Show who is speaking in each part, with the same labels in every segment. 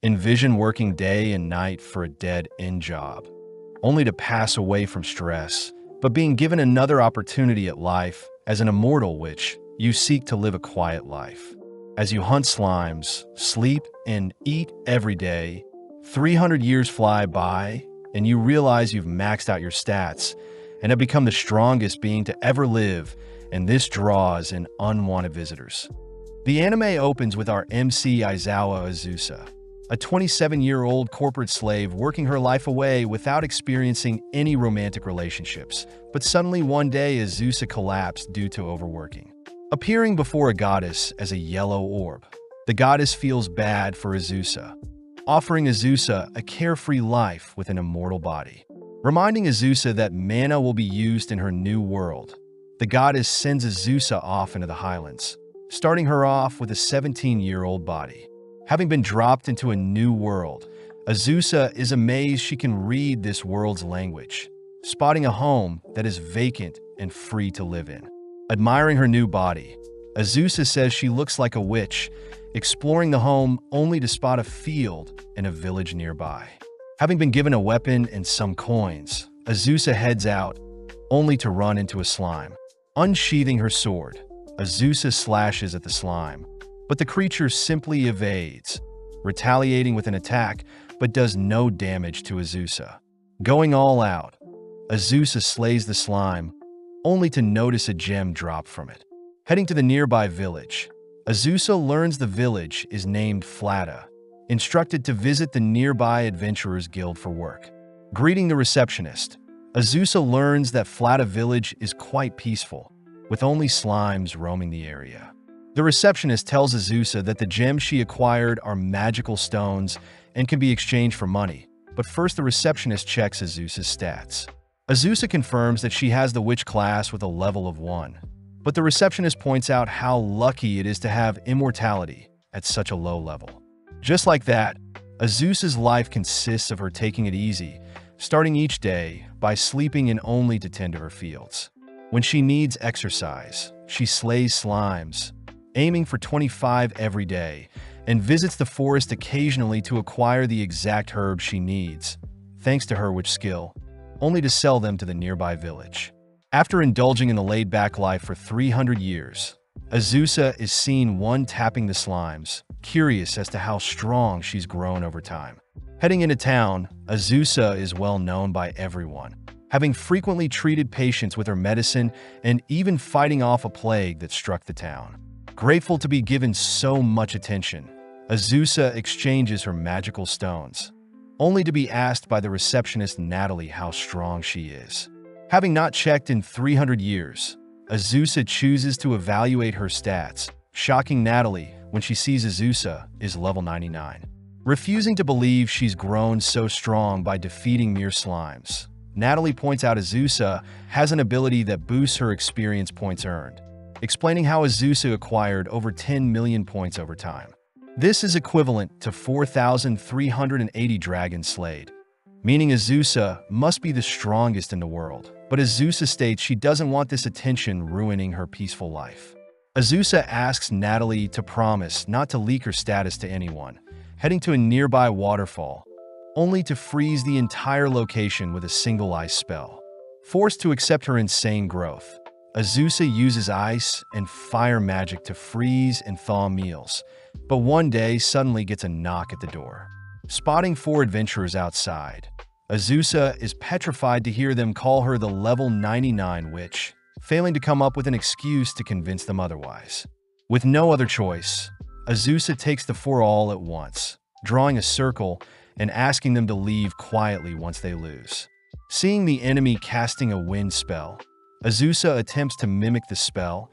Speaker 1: Envision working day and night for a dead-end job, only to pass away from stress, but being given another opportunity at life as an immortal witch, you seek to live a quiet life. As you hunt slimes, sleep, and eat every day, 300 years fly by, and you realize you've maxed out your stats and have become the strongest being to ever live, and this draws in unwanted visitors. The anime opens with our MC Aizawa Azusa, a 27-year-old corporate slave working her life away without experiencing any romantic relationships. But suddenly one day Azusa collapsed due to overworking. Appearing before a goddess as a yellow orb, the goddess feels bad for Azusa, offering Azusa a carefree life with an immortal body. Reminding Azusa that mana will be used in her new world, the goddess sends Azusa off into the highlands, starting her off with a 17-year-old body. Having been dropped into a new world, Azusa is amazed she can read this world's language, spotting a home that is vacant and free to live in. Admiring her new body, Azusa says she looks like a witch, exploring the home only to spot a field and a village nearby. Having been given a weapon and some coins, Azusa heads out, only to run into a slime. Unsheathing her sword, Azusa slashes at the slime, but the creature simply evades, retaliating with an attack but does no damage to Azusa. Going all out, Azusa slays the slime, only to notice a gem drop from it. Heading to the nearby village, Azusa learns the village is named Flata, instructed to visit the nearby Adventurers Guild for work. Greeting the receptionist, Azusa learns that Flata village is quite peaceful, with only slimes roaming the area. The receptionist tells Azusa that the gems she acquired are magical stones and can be exchanged for money, but first the receptionist checks Azusa's stats. Azusa confirms that she has the witch class with a level of 1, but the receptionist points out how lucky it is to have immortality at such a low level. Just like that, Azusa's life consists of her taking it easy, starting each day by sleeping in only to tend to her fields. When she needs exercise, she slays slimes, aiming for 25 every day, and visits the forest occasionally to acquire the exact herbs she needs, thanks to her witch skill, only to sell them to the nearby village. After indulging in the laid-back life for 300 years, Azusa is seen tapping the slimes, curious as to how strong she's grown over time. Heading into town, Azusa is well known by everyone, having frequently treated patients with her medicine and even fighting off a plague that struck the town. Grateful to be given so much attention, Azusa exchanges her magical stones, only to be asked by the receptionist Natalie how strong she is. Having not checked in 300 years, Azusa chooses to evaluate her stats, shocking Natalie when she sees Azusa is level 99. Refusing to believe she's grown so strong by defeating mere slimes, Natalie points out Azusa has an ability that boosts her experience points earned, explaining how Azusa acquired over 10 million points over time. This is equivalent to 4,380 dragons slayed, meaning Azusa must be the strongest in the world. But Azusa states she doesn't want this attention ruining her peaceful life. Azusa asks Natalie to promise not to leak her status to anyone, heading to a nearby waterfall, only to freeze the entire location with a single ice spell. Forced to accept her insane growth, Azusa uses ice and fire magic to freeze and thaw meals, but one day suddenly gets a knock at the door. Spotting 4 adventurers outside, Azusa is petrified to hear them call her the level 99 witch, failing to come up with an excuse to convince them otherwise. With no other choice, Azusa takes the 4 all at once, drawing a circle and asking them to leave quietly once they lose. Seeing the enemy casting a wind spell, Azusa attempts to mimic the spell,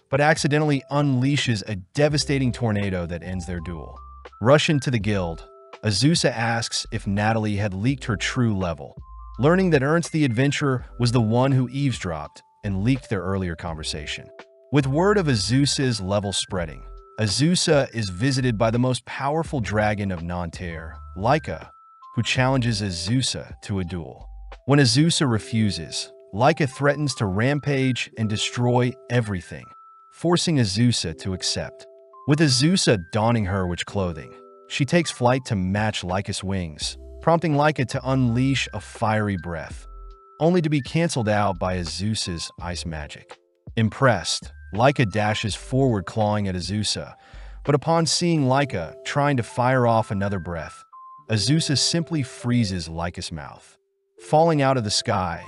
Speaker 1: but accidentally unleashes a devastating tornado that ends their duel. Rushing to the guild, Azusa asks if Natalie had leaked her true level, learning that Ernst the Adventurer was the one who eavesdropped and leaked their earlier conversation. With word of Azusa's level spreading, Azusa is visited by the most powerful dragon of Nanterre, Laika, who challenges Azusa to a duel. When Azusa refuses, Laika threatens to rampage and destroy everything, forcing Azusa to accept. With Azusa donning her witch clothing, She takes flight to match Laika's wings, prompting Laika to unleash a fiery breath, only to be cancelled out by Azusa's ice magic. Impressed, Laika dashes forward clawing at Azusa, but upon seeing Laika trying to fire off another breath, Azusa simply freezes Laika's mouth. Falling out of the sky,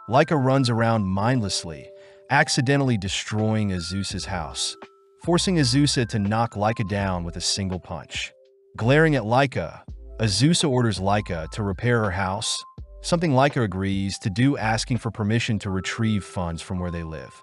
Speaker 1: Laika runs around mindlessly, accidentally destroying Azusa's house, forcing Azusa to knock Laika down with a single punch. Glaring at Laika, Azusa orders Laika to repair her house, something Laika agrees to do, asking for permission to retrieve funds from where they live.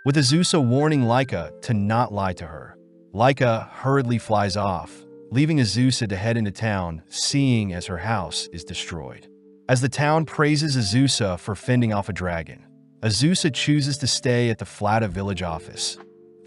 Speaker 1: With Azusa warning Laika to not lie to her, Laika hurriedly flies off, leaving Azusa to head into town, seeing as her house is destroyed. As the town praises Azusa for fending off a dragon, Azusa chooses to stay at the Flata village office,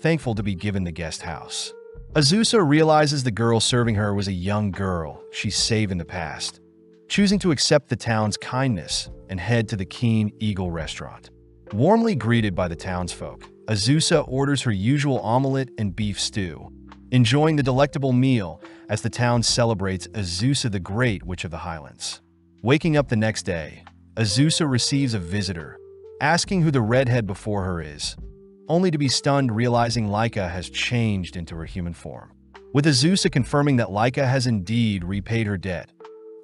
Speaker 1: thankful to be given the guest house. Azusa realizes the girl serving her was a young girl she saved in the past, choosing to accept the town's kindness and head to the Keen Eagle restaurant. Warmly greeted by the townsfolk, Azusa orders her usual omelette and beef stew, enjoying the delectable meal as the town celebrates Azusa the Great Witch of the Highlands. Waking up the next day, Azusa receives a visitor, asking who the redhead before her is, only to be stunned realizing Laika has changed into her human form. With Azusa confirming that Laika has indeed repaid her debt,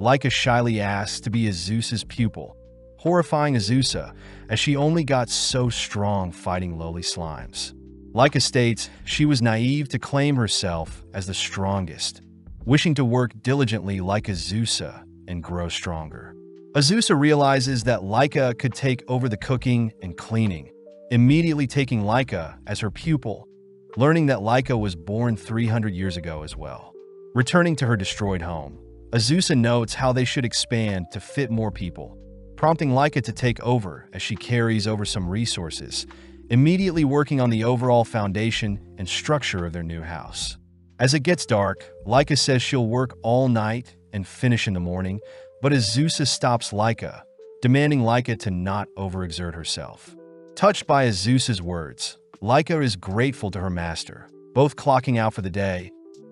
Speaker 1: Laika shyly asks to be Azusa's pupil, horrifying Azusa as she only got so strong fighting lowly slimes. Laika states she was naive to claim herself as the strongest, wishing to work diligently like Azusa and grow stronger. Azusa realizes that Laika could take over the cooking and cleaning, immediately taking Laika as her pupil, learning that Laika was born 300 years ago as well. Returning to her destroyed home, Azusa notes how they should expand to fit more people, prompting Laika to take over as she carries over some resources, immediately working on the overall foundation and structure of their new house. As it gets dark, Laika says she'll work all night and finish in the morning, but Azusa stops Laika, demanding Laika to not overexert herself. Touched by Azusa's words, Laika is grateful to her master, both clocking out for the day,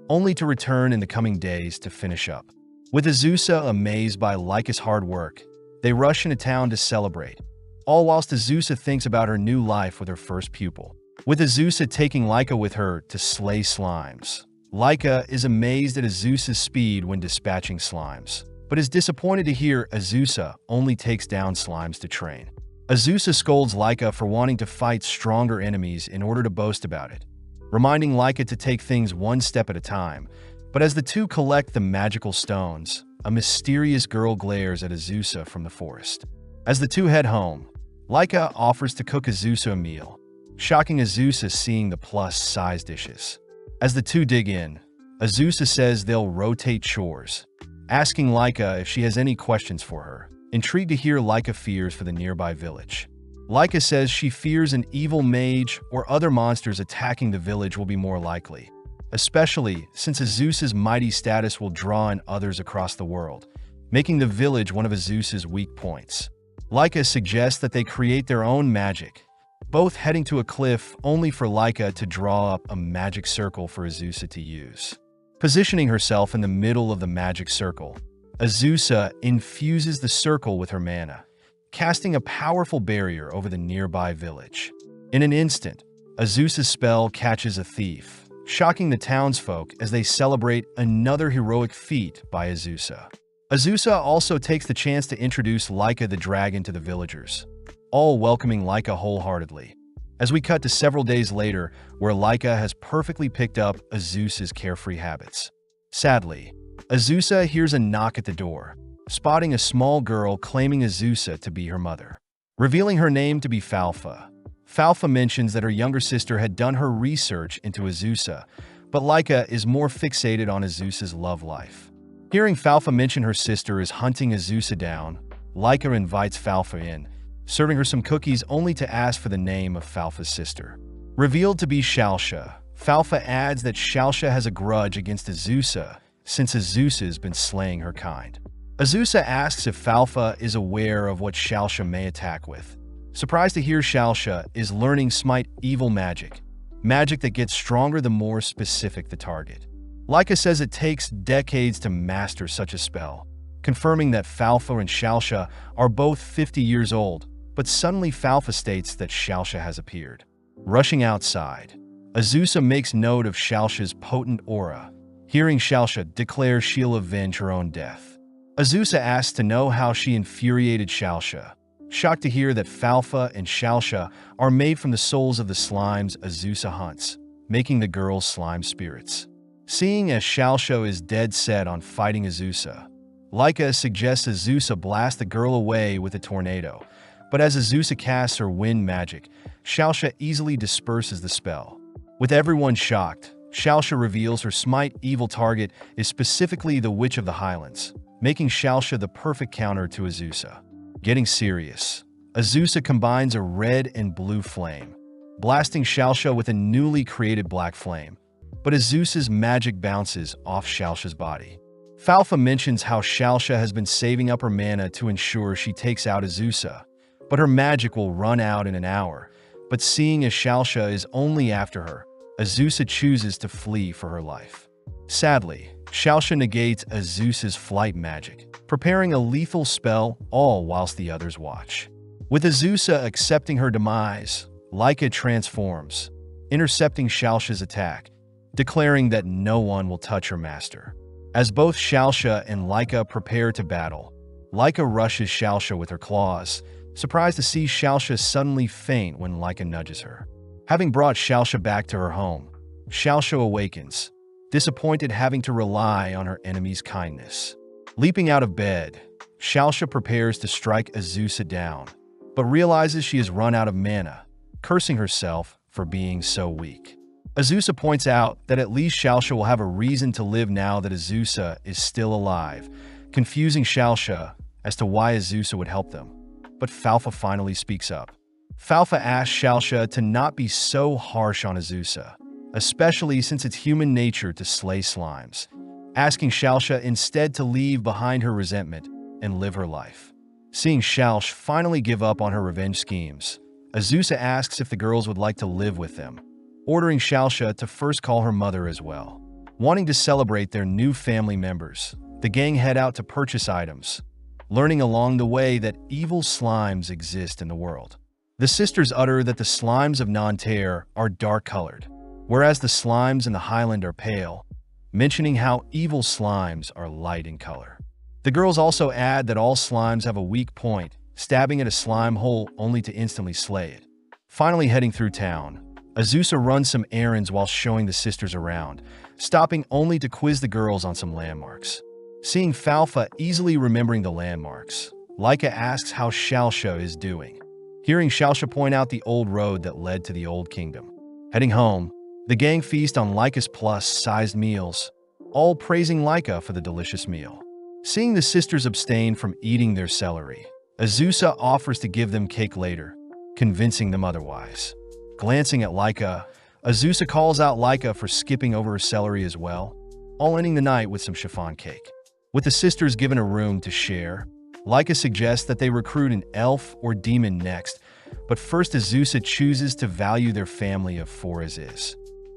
Speaker 1: only to return in the coming days to finish up. With Azusa amazed by Laika's hard work, they rush into town to celebrate, all whilst Azusa thinks about her new life with her first pupil. With Azusa taking Laika with her to slay slimes, Laika is amazed at Azusa's speed when dispatching slimes, but is disappointed to hear Azusa only takes down slimes to train. Azusa scolds Laika for wanting to fight stronger enemies in order to boast about it, reminding Laika to take things one step at a time. But as the two collect the magical stones, a mysterious girl glares at Azusa from the forest. As the two head home, Laika offers to cook Azusa a meal, shocking Azusa seeing the plus-size dishes. As the two dig in, Azusa says they'll rotate chores, asking Laika if she has any questions for her, intrigued to hear Laika fears for the nearby village. Laika says she fears an evil mage or other monsters attacking the village will be more likely, especially since Azusa's mighty status will draw in others across the world, making the village one of Azusa's weak points. Laika suggests that they create their own magic, both heading to a cliff only for Laika to draw up a magic circle for Azusa to use. Positioning herself in the middle of the magic circle, Azusa infuses the circle with her mana, casting a powerful barrier over the nearby village. In an instant, Azusa's spell catches a thief, shocking the townsfolk as they celebrate another heroic feat by Azusa. Azusa also takes the chance to introduce Laika the dragon to the villagers, all welcoming Laika wholeheartedly. As we cut to several days later, where Laika has perfectly picked up Azusa's carefree habits. Sadly, Azusa hears a knock at the door, spotting a small girl claiming Azusa to be her mother. Revealing her name to be Falfa, Falfa mentions that her younger sister had done her research into Azusa, but Laika is more fixated on Azusa's love life. Hearing Falfa mention her sister is hunting Azusa down, Laika invites Falfa in, serving her some cookies only to ask for the name of Falfa's sister. Revealed to be Shalsha, Falfa adds that Shalsha has a grudge against Azusa since Azusa's been slaying her kind. Azusa asks if Falfa is aware of what Shalsha may attack with. Surprised to hear Shalsha is learning Smite evil magic, magic that gets stronger the more specific the target. Laika says it takes decades to master such a spell, confirming that Falfa and Shalsha are both 50 years old, but suddenly Falfa states that Shalsha has appeared. Rushing outside, Azusa makes note of Shalsha's potent aura. Hearing Shalsha declares she'll avenge her own death. Azusa asks to know how she infuriated Shalsha. Shocked to hear that Falfa and Shalsha are made from the souls of the slimes Azusa hunts, making the girls slime spirits. Seeing as Shalsha is dead set on fighting Azusa, Laika suggests Azusa blast the girl away with a tornado, but as Azusa casts her wind magic, Shalsha easily disperses the spell. With everyone shocked, Shalsha reveals her smite evil target is specifically the Witch of the Highlands, making Shalsha the perfect counter to Azusa. Getting serious, Azusa combines a red and blue flame, blasting Shalsha with a newly created black flame, but Azusa's magic bounces off Shalsha's body. Falfa mentions how Shalsha has been saving up her mana to ensure she takes out Azusa, but her magic will run out in an hour. But seeing as Shalsha is only after her, Azusa chooses to flee for her life. Sadly, Shalsha negates Azusa's flight magic, preparing a lethal spell all whilst the others watch. With Azusa accepting her demise, Laika transforms, intercepting Shalsha's attack, declaring that no one will touch her master. As both Shalsha and Laika prepare to battle, Laika rushes Shalsha with her claws, surprised to see Shalsha suddenly faint when Laika nudges her. Having brought Shalsha back to her home, Shalsha awakens, disappointed having to rely on her enemy's kindness. Leaping out of bed, Shalsha prepares to strike Azusa down, but realizes she has run out of mana, cursing herself for being so weak. Azusa points out that at least Shalsha will have a reason to live now that Azusa is still alive, confusing Shalsha as to why Azusa would help them. But Falfa finally speaks up. Falfa asks Shalsha to not be so harsh on Azusa, especially since it's human nature to slay slimes, asking Shalsha instead to leave behind her resentment and live her life. Seeing Shalsh finally give up on her revenge schemes, Azusa asks if the girls would like to live with them, ordering Shalsha to first call her mother as well. Wanting to celebrate their new family members, the gang head out to purchase items, learning along the way that evil slimes exist in the world. The sisters utter that the slimes of Nanterre are dark-colored, whereas the slimes in the Highland are pale, mentioning how evil slimes are light in color. The girls also add that all slimes have a weak point, stabbing at a slime hole only to instantly slay it. Finally heading through town, Azusa runs some errands while showing the sisters around, stopping only to quiz the girls on some landmarks. Seeing Falfa easily remembering the landmarks, Laika asks how Shalsha is doing. Hearing Shalsha point out the old road that led to the Old Kingdom. Heading home, the gang feast on Laika's plus-sized meals, all praising Laika for the delicious meal. Seeing the sisters abstain from eating their celery, Azusa offers to give them cake later, convincing them otherwise. Glancing at Laika, Azusa calls out Laika for skipping over her celery as well, all ending the night with some chiffon cake. With the sisters given a room to share, Laika suggests that they recruit an elf or demon next, but first Azusa chooses to value their family of four as is.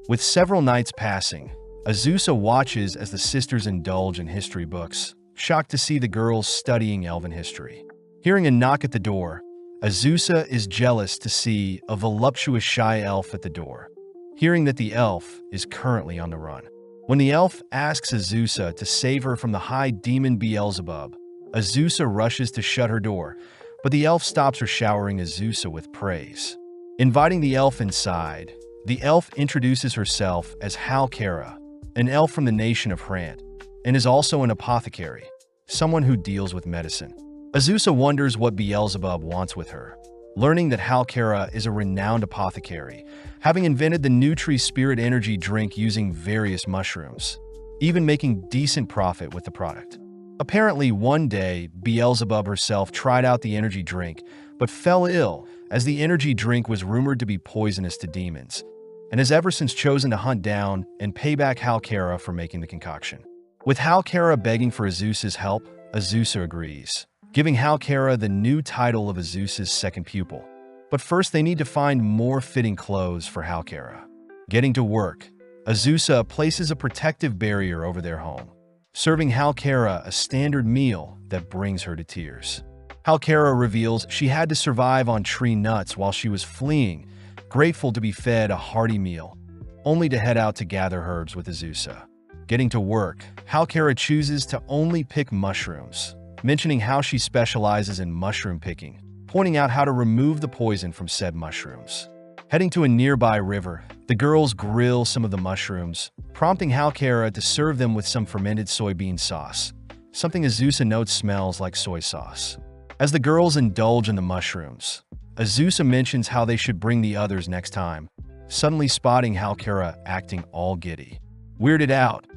Speaker 1: With several nights passing, Azusa watches as the sisters indulge in history books, shocked to see the girls studying elven history. Hearing a knock at the door, Azusa is jealous to see a voluptuous shy elf at the door, hearing that the elf is currently on the run. When the elf asks Azusa to save her from the high demon Beelzebub, Azusa rushes to shut her door, but the elf stops her showering Azusa with praise. Inviting the elf inside, the elf introduces herself as Halkara, an elf from the nation of Hrant, and is also an apothecary, someone who deals with medicine. Azusa wonders what Beelzebub wants with her, learning that Halkara is a renowned apothecary, having invented the Nutri Spirit Energy drink using various mushrooms, even making decent profit with the product. Apparently, one day, Beelzebub herself tried out the energy drink, but fell ill, as the energy drink was rumored to be poisonous to demons, and has ever since chosen to hunt down and pay back Halkara for making the concoction. With Halkara begging for Azusa's help, Azusa agrees, giving Halkara the new title of Azusa's second pupil. But first they need to find more fitting clothes for Halkara. Getting to work, Azusa places a protective barrier over their home, serving Halkara a standard meal that brings her to tears. Halkara reveals she had to survive on tree nuts while she was fleeing, grateful to be fed a hearty meal, only to head out to gather herbs with Azusa. Getting to work, Halkara chooses to only pick mushrooms, mentioning how she specializes in mushroom picking, pointing out how to remove the poison from said mushrooms. Heading to a nearby river, the girls grill some of the mushrooms, prompting Halkara to serve them with some fermented soybean sauce, something Azusa notes smells like soy sauce. As the girls indulge in the mushrooms, Azusa mentions how they should bring the others next time, suddenly spotting Halkara acting all giddy. Weirded out,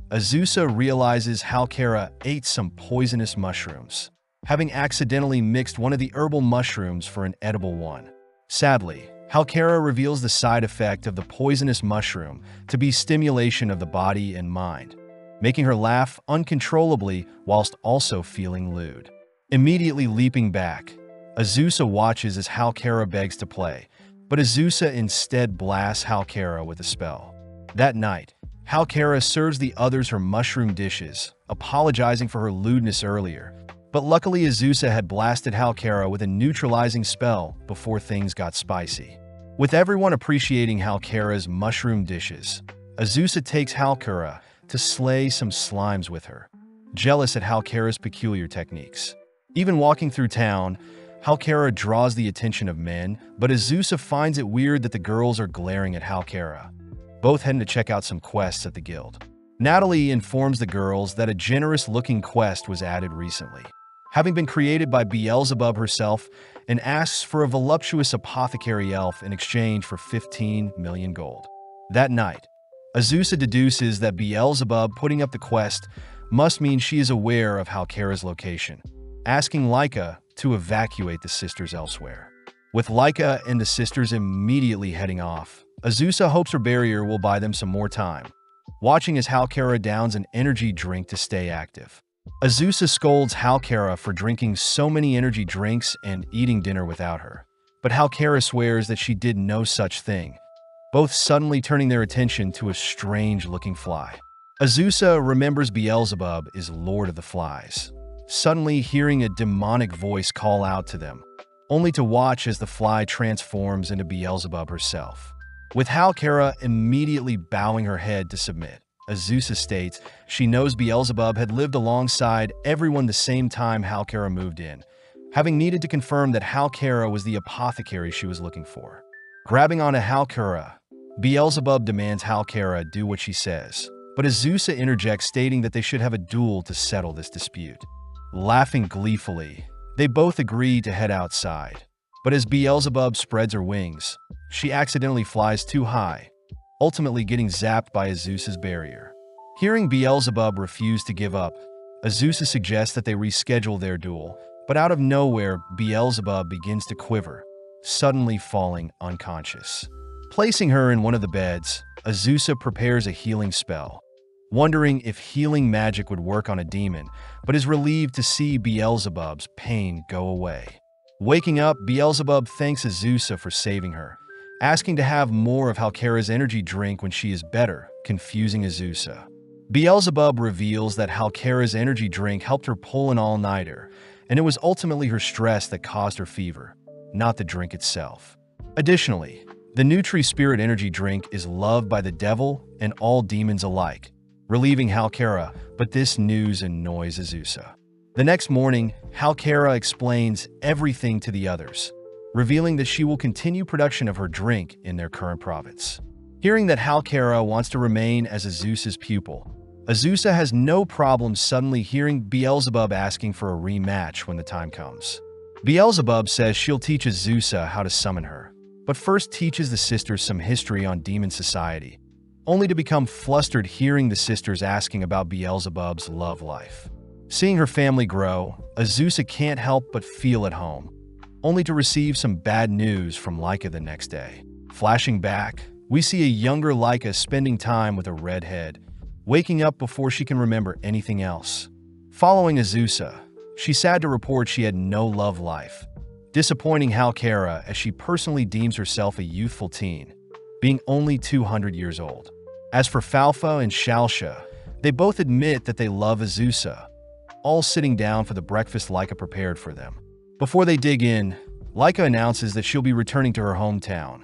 Speaker 1: Azusa realizes Halkara ate some poisonous mushrooms, having accidentally mixed one of the herbal mushrooms for an edible one. Sadly, Halkara reveals the side effect of the poisonous mushroom to be stimulation of the body and mind, making her laugh uncontrollably whilst also feeling lewd. Immediately leaping back, Azusa watches as Halkara begs to play, but Azusa instead blasts Halkara with a spell. That night, Halkara serves the others her mushroom dishes, apologizing for her lewdness earlier, but luckily Azusa had blasted Halkara with a neutralizing spell before things got spicy. With everyone appreciating Halkara's mushroom dishes, Azusa takes Halkara to slay some slimes with her, jealous at Halkara's peculiar techniques. Even walking through town, Halkara draws the attention of men, but Azusa finds it weird that the girls are glaring at Halkara, both heading to check out some quests at the guild. Natalie informs the girls that a generous-looking quest was added recently, having been created by Beelzebub herself, and asks for a voluptuous apothecary elf in exchange for 15 million gold. That night, Azusa deduces that Beelzebub putting up the quest must mean she is aware of Halkara's location, asking Laika to evacuate the sisters elsewhere. With Laika and the sisters immediately heading off, Azusa hopes her barrier will buy them some more time, watching as Halkara downs an energy drink to stay active. Azusa scolds Halkara for drinking so many energy drinks and eating dinner without her, but Halkara swears that she did no such thing, both suddenly turning their attention to a strange-looking fly. Azusa remembers Beelzebub is Lord of the Flies, suddenly hearing a demonic voice call out to them, only to watch as the fly transforms into Beelzebub herself. With Halkara immediately bowing her head to submit, Azusa states she knows Beelzebub had lived alongside everyone the same time Halkara moved in, having needed to confirm that Halkara was the apothecary she was looking for. Grabbing onto Halkara, Beelzebub demands Halkara do what she says, but Azusa interjects stating that they should have a duel to settle this dispute. Laughing gleefully, they both agree to head outside, but as Beelzebub spreads her wings, she accidentally flies too high, ultimately getting zapped by Azusa's barrier. Hearing Beelzebub refuse to give up, Azusa suggests that they reschedule their duel, but out of nowhere, Beelzebub begins to quiver, suddenly falling unconscious. Placing her in one of the beds, Azusa prepares a healing spell, wondering if healing magic would work on a demon, but is relieved to see Beelzebub's pain go away. Waking up, Beelzebub thanks Azusa for saving her, asking to have more of Halkara's energy drink when she is better, confusing Azusa. Beelzebub reveals that Halkara's energy drink helped her pull an all-nighter, and it was ultimately her stress that caused her fever, not the drink itself. Additionally, the Nutri-Spirit energy drink is loved by the devil and all demons alike, relieving Halkara, but this news annoys Azusa. The next morning, Halkara explains everything to the others, revealing that she will continue production of her drink in their current province. Hearing that Halkara wants to remain as Azusa's pupil, Azusa has no problem suddenly hearing Beelzebub asking for a rematch when the time comes. Beelzebub says she'll teach Azusa how to summon her, but first teaches the sisters some history on demon society, only to become flustered hearing the sisters asking about Beelzebub's love life. Seeing her family grow, Azusa can't help but feel at home, only to receive some bad news from Laika the next day. Flashing back, we see a younger Laika spending time with a redhead, waking up before she can remember anything else. Following Azusa, she's sad to report she had no love life, disappointing Halkara as she personally deems herself a youthful teen, being only 200 years old. As for Falfa and Shalsha, they both admit that they love Azusa, all sitting down for the breakfast Laika prepared for them. Before they dig in, Laika announces that she'll be returning to her hometown,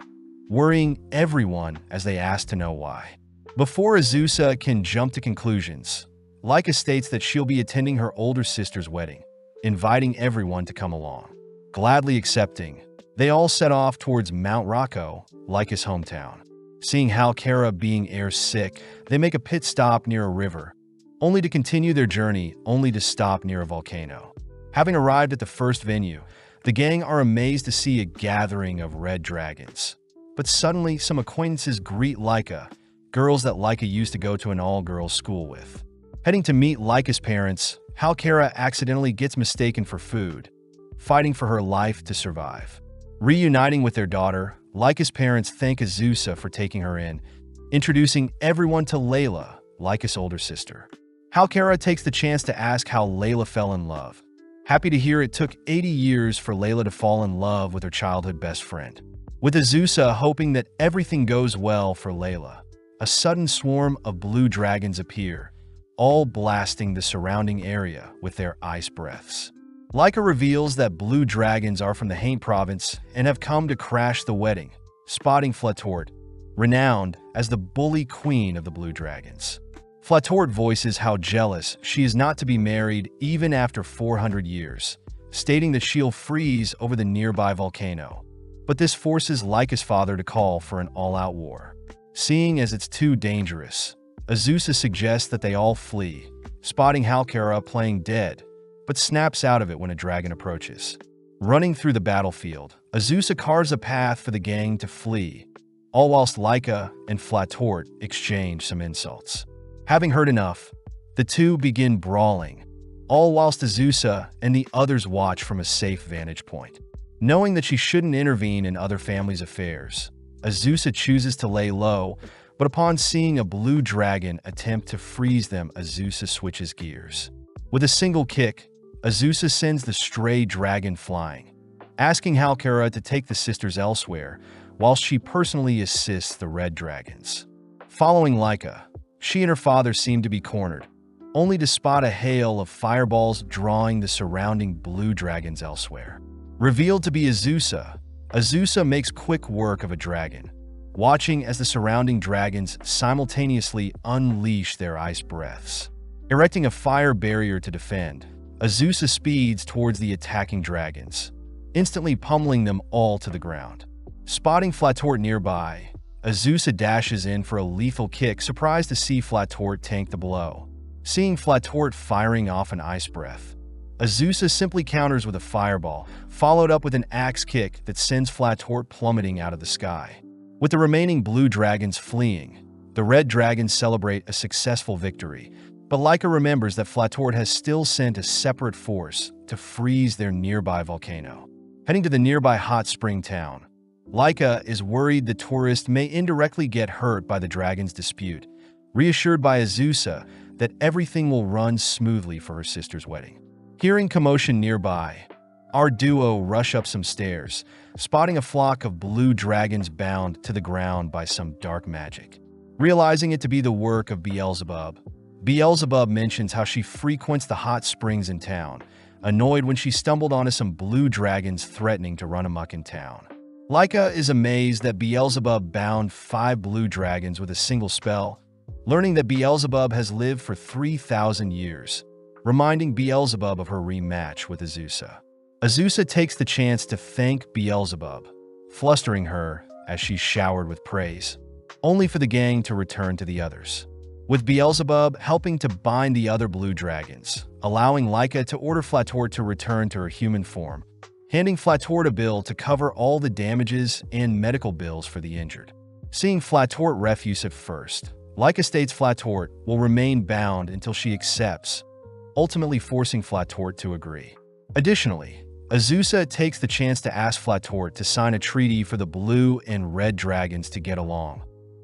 Speaker 1: worrying everyone as they ask to know why. Before Azusa can jump to conclusions, Laika states that she'll be attending her older sister's wedding, inviting everyone to come along. Gladly accepting, they all set off towards Mount Rocco, Laika's hometown. Seeing Halkara being airsick, they make a pit stop near a river, only to continue their journey only to stop near a volcano. Having arrived at the first venue, the gang are amazed to see a gathering of red dragons. But suddenly, some acquaintances greet Laika, girls that Laika used to go to an all-girls school with. Heading to meet Laika's parents, Halkara accidentally gets mistaken for food, fighting for her life to survive. Reuniting with their daughter, Laika's parents thank Azusa for taking her in, introducing everyone to Layla, Laika's older sister. Halkara takes the chance to ask how Layla fell in love. Happy to hear it took 80 years for Layla to fall in love with her childhood best friend. With Azusa hoping that everything goes well for Layla, a sudden swarm of blue dragons appear, all blasting the surrounding area with their ice breaths. Laika reveals that blue dragons are from the Haint province and have come to crash the wedding, spotting Flatort, renowned as the bully queen of the blue dragons. Flatort voices how jealous she is not to be married even after 400 years, stating that she'll freeze over the nearby volcano. But this forces Laika's father to call for an all-out war. Seeing as it's too dangerous, Azusa suggests that they all flee, spotting Halkara playing dead, but snaps out of it when a dragon approaches. Running through the battlefield, Azusa carves a path for the gang to flee, all whilst Laika and Flatort exchange some insults. Having heard enough, the two begin brawling, all whilst Azusa and the others watch from a safe vantage point. Knowing that she shouldn't intervene in other families' affairs, Azusa chooses to lay low, but upon seeing a blue dragon attempt to freeze them, Azusa switches gears. With a single kick, Azusa sends the stray dragon flying, asking Halkara to take the sisters elsewhere, whilst she personally assists the red dragons. Following Laika, she and her father seem to be cornered, only to spot a hail of fireballs drawing the surrounding blue dragons elsewhere. Revealed to be Azusa, Azusa makes quick work of a dragon, watching as the surrounding dragons simultaneously unleash their ice breaths. Erecting a fire barrier to defend, Azusa speeds towards the attacking dragons, instantly pummeling them all to the ground. Spotting Flatort nearby, Azusa dashes in for a lethal kick, surprised to see Flatort tank the blow. Seeing Flatort firing off an ice breath, Azusa simply counters with a fireball, followed up with an axe kick that sends Flatort plummeting out of the sky. With the remaining blue dragons fleeing, the red dragons celebrate a successful victory, but Laika remembers that Flatort has still sent a separate force to freeze their nearby volcano. Heading to the nearby hot spring town, Laika is worried the tourist may indirectly get hurt by the dragon's dispute, reassured by Azusa that everything will run smoothly for her sister's wedding. Hearing commotion nearby, our duo rush up some stairs, spotting a flock of blue dragons bound to the ground by some dark magic. Realizing it to be the work of Beelzebub, Beelzebub mentions how she frequents the hot springs in town, annoyed when she stumbled onto some blue dragons threatening to run amok in town. Laika is amazed that Beelzebub bound 5 blue dragons with a single spell, learning that Beelzebub has lived for 3,000 years, reminding Beelzebub of her rematch with Azusa. Azusa takes the chance to thank Beelzebub, flustering her as she's showered with praise, only for the gang to return to the others. With Beelzebub helping to bind the other blue dragons, allowing Laika to order Flatort to return to her human form, handing Flatort a bill to cover all the damages and medical bills for the injured. Seeing Flatort refuse at first, Laika states Flatort will remain bound until she accepts, ultimately forcing Flatort to agree. Additionally, Azusa takes the chance to ask Flatort to sign a treaty for the blue and red dragons to get along,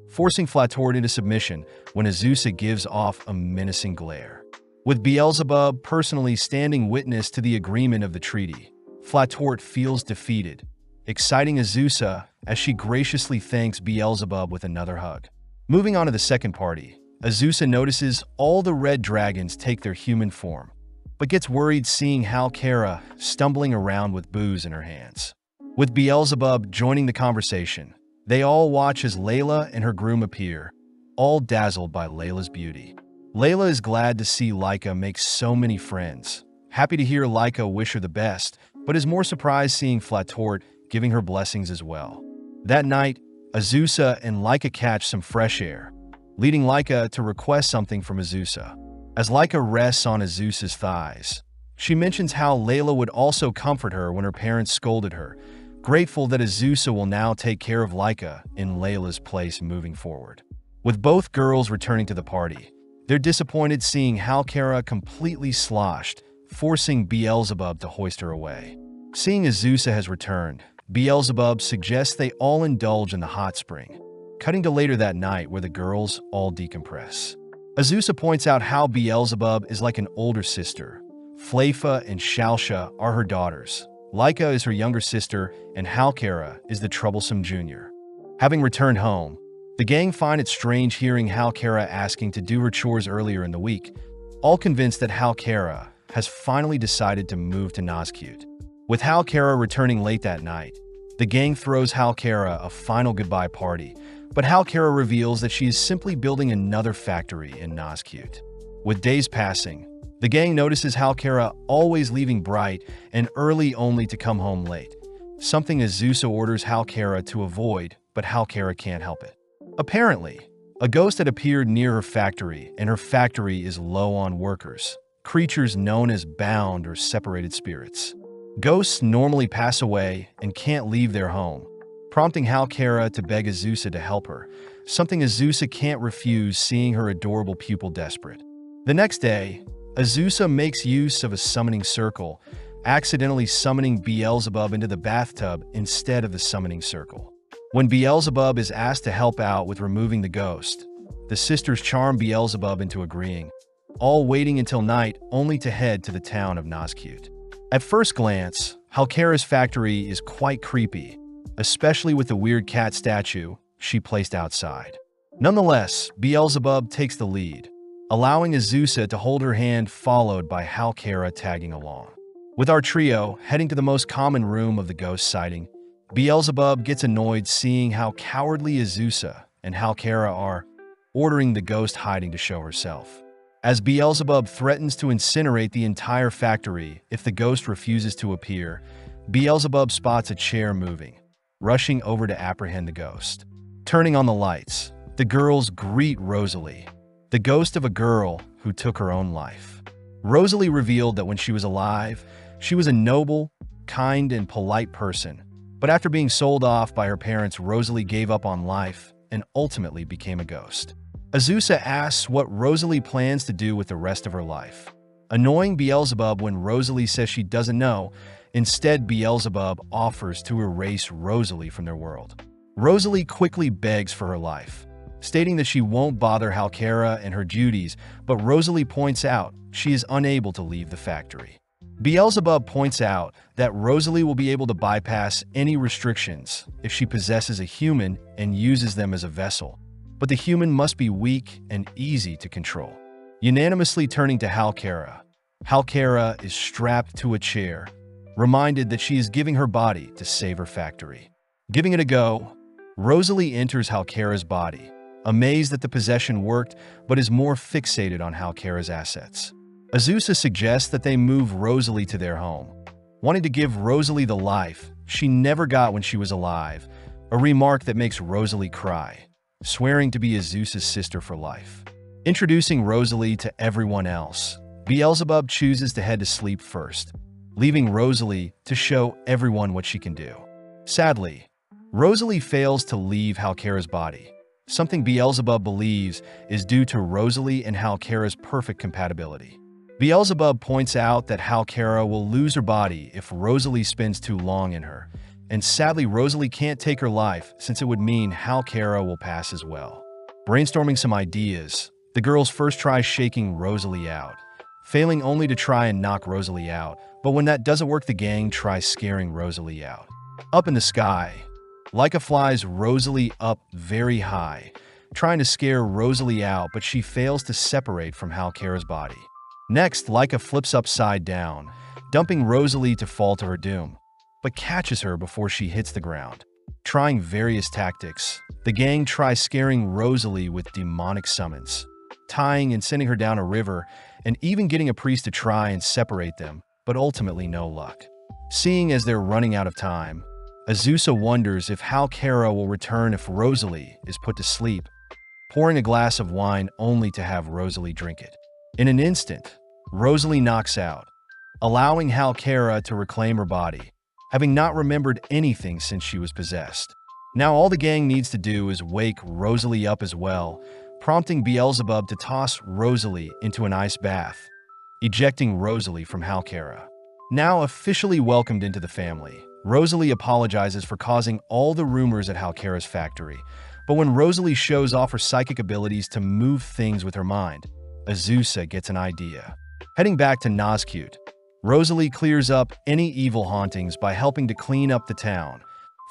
Speaker 1: forcing Flatort into submission when Azusa gives off a menacing glare. With Beelzebub personally standing witness to the agreement of the treaty, Flatort feels defeated, exciting Azusa as she graciously thanks Beelzebub with another hug. Moving on to the second party, Azusa notices all the red dragons take their human form, but gets worried seeing Halkara stumbling around with booze in her hands. With Beelzebub joining the conversation, they all watch as Layla and her groom appear, all dazzled by Layla's beauty. Layla is glad to see Laika make so many friends, happy to hear Laika wish her the best, but is more surprised seeing Flatort giving her blessings as well. That night, Azusa and Laika catch some fresh air, leading Laika to request something from Azusa. As Laika rests on Azusa's thighs, she mentions how Layla would also comfort her when her parents scolded her, grateful that Azusa will now take care of Laika in Layla's place moving forward. With both girls returning to the party, they're disappointed seeing Halkara completely sloshed, forcing Beelzebub to hoist her away. Seeing Azusa has returned, Beelzebub suggests they all indulge in the hot spring, cutting to later that night where the girls all decompress. Azusa points out how Beelzebub is like an older sister. Flafa and Shalsha are her daughters. Laika is her younger sister, and Halkara is the troublesome junior. Having returned home, the gang find it strange hearing Halkara asking to do her chores earlier in the week, all convinced that Halkara has finally decided to move to Nazcute. With Halkara returning late that night, the gang throws Halkara a final goodbye party, but Halkara reveals that she is simply building another factory in Nazcute. With days passing, the gang notices Halkara always leaving bright and early only to come home late, something Azusa orders Halkara to avoid, but Halkara can't help it. Apparently, a ghost had appeared near her factory, and her factory is low on workers, creatures known as bound or separated spirits. Ghosts normally pass away and can't leave their home, prompting Halkara to beg Azusa to help her, something Azusa can't refuse seeing her adorable pupil desperate. The next day, Azusa makes use of a summoning circle, accidentally summoning Beelzebub into the bathtub instead of the summoning circle. When Beelzebub is asked to help out with removing the ghost, the sisters charm Beelzebub into agreeing, all waiting until night only to head to the town of Nazcute. At first glance, Halkara's factory is quite creepy, especially with the weird cat statue she placed outside. Nonetheless, Beelzebub takes the lead, allowing Azusa to hold her hand, followed by Halkara tagging along. With our trio heading to the most common room of the ghost sighting, Beelzebub gets annoyed seeing how cowardly Azusa and Halkara are, ordering the ghost hiding to show herself. As Beelzebub threatens to incinerate the entire factory if the ghost refuses to appear, Beelzebub spots a chair moving, rushing over to apprehend the ghost. Turning on the lights, the girls greet Rosalie, the ghost of a girl who took her own life. Rosalie revealed that when she was alive, she was a noble, kind, and polite person, but after being sold off by her parents, Rosalie gave up on life and ultimately became a ghost. Azusa asks what Rosalie plans to do with the rest of her life, annoying Beelzebub when Rosalie says she doesn't know. Instead, Beelzebub offers to erase Rosalie from their world. Rosalie quickly begs for her life, stating that she won't bother Halkara and her duties, but Rosalie points out she is unable to leave the factory. Beelzebub points out that Rosalie will be able to bypass any restrictions if she possesses a human and uses them as a vessel, but the human must be weak and easy to control. Unanimously turning to Halkara, Halkara is strapped to a chair, reminded that she is giving her body to save her factory. Giving it a go, Rosalie enters Halkara's body, amazed that the possession worked, but is more fixated on Halkara's assets. Azusa suggests that they move Rosalie to their home, wanting to give Rosalie the life she never got when she was alive, a remark that makes Rosalie cry, swearing to be Azusa's sister for life. Introducing Rosalie to everyone else, Beelzebub chooses to head to sleep first, leaving Rosalie to show everyone what she can do. Sadly, Rosalie fails to leave Halkara's body, something Beelzebub believes is due to Rosalie and Halkara's perfect compatibility. Beelzebub points out that Halkara will lose her body if Rosalie spends too long in her, and sadly Rosalie can't take her life since it would mean Halkara will pass as well. Brainstorming some ideas, the girls first try shaking Rosalie out, failing only to try and knock Rosalie out, but when that doesn't work, the gang tries scaring Rosalie out. Up in the sky, Laika flies Rosalie up very high, trying to scare Rosalie out, but she fails to separate from Halkera's body. Next, Laika flips upside down, dumping Rosalie to fall to her doom, but catches her before she hits the ground. Trying various tactics, the gang tries scaring Rosalie with demonic summons, tying and sending her down a river, and even getting a priest to try and separate them, but ultimately no luck. Seeing as they're running out of time, Azusa wonders if Halkera will return if Rosalie is put to sleep, pouring a glass of wine only to have Rosalie drink it. In an instant, Rosalie knocks out, allowing Halkera to reclaim her body, having not remembered anything since she was possessed. Now all the gang needs to do is wake Rosalie up as well, prompting Beelzebub to toss Rosalie into an ice bath, ejecting Rosalie from Halkera. Now officially welcomed into the family, Rosalie apologizes for causing all the rumors at Halkera's factory, but when Rosalie shows off her psychic abilities to move things with her mind, Azusa gets an idea. Heading back to Nazcute, Rosalie clears up any evil hauntings by helping to clean up the town,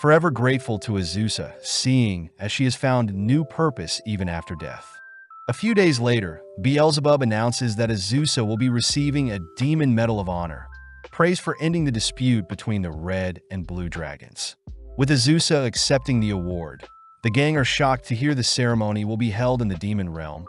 Speaker 1: forever grateful to Azusa, seeing as she has found new purpose even after death. A few days later, Beelzebub announces that Azusa will be receiving a Demon Medal of Honor, praise for ending the dispute between the red and blue dragons. With Azusa accepting the award, the gang are shocked to hear the ceremony will be held in the demon realm,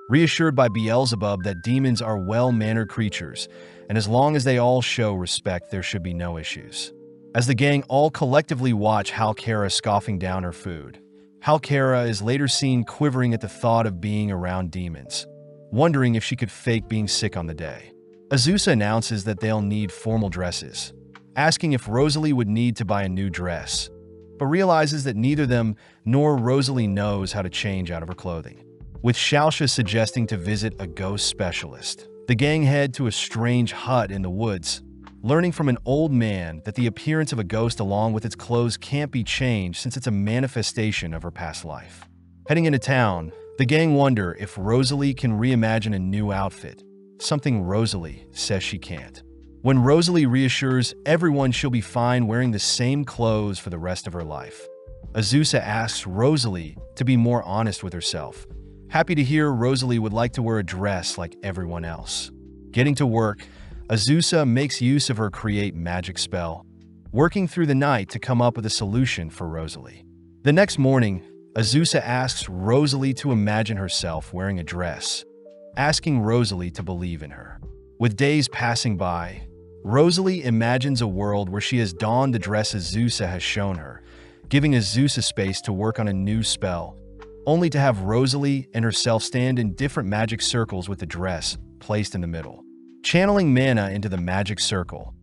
Speaker 1: reassured by Beelzebub that demons are well-mannered creatures, and as long as they all show respect, there should be no issues. As the gang all collectively watch Halkera scoffing down her food, Halkera is later seen quivering at the thought of being around demons, wondering if she could fake being sick on the day. Azusa announces that they'll need formal dresses, asking if Rosalie would need to buy a new dress, but realizes that neither them nor Rosalie knows how to change out of her clothing. With Shaosha suggesting to visit a ghost specialist, the gang head to a strange hut in the woods, learning from an old man that the appearance of a ghost along with its clothes can't be changed since it's a manifestation of her past life. Heading into town, the gang wonder if Rosalie can reimagine a new outfit, something Rosalie says she can't. When Rosalie reassures everyone she'll be fine wearing the same clothes for the rest of her life, Azusa asks Rosalie to be more honest with herself, happy to hear Rosalie would like to wear a dress like everyone else. Getting to work, Azusa makes use of her create magic spell, working through the night to come up with a solution for Rosalie. The next morning, Azusa asks Rosalie to imagine herself wearing a dress, asking Rosalie to believe in her. With days passing by, Rosalie imagines a world where she has donned the dress Azusa has shown her, giving Azusa space to work on a new spell, only to have Rosalie and herself stand in different magic circles with the dress placed in the middle. Channeling mana into the magic circle,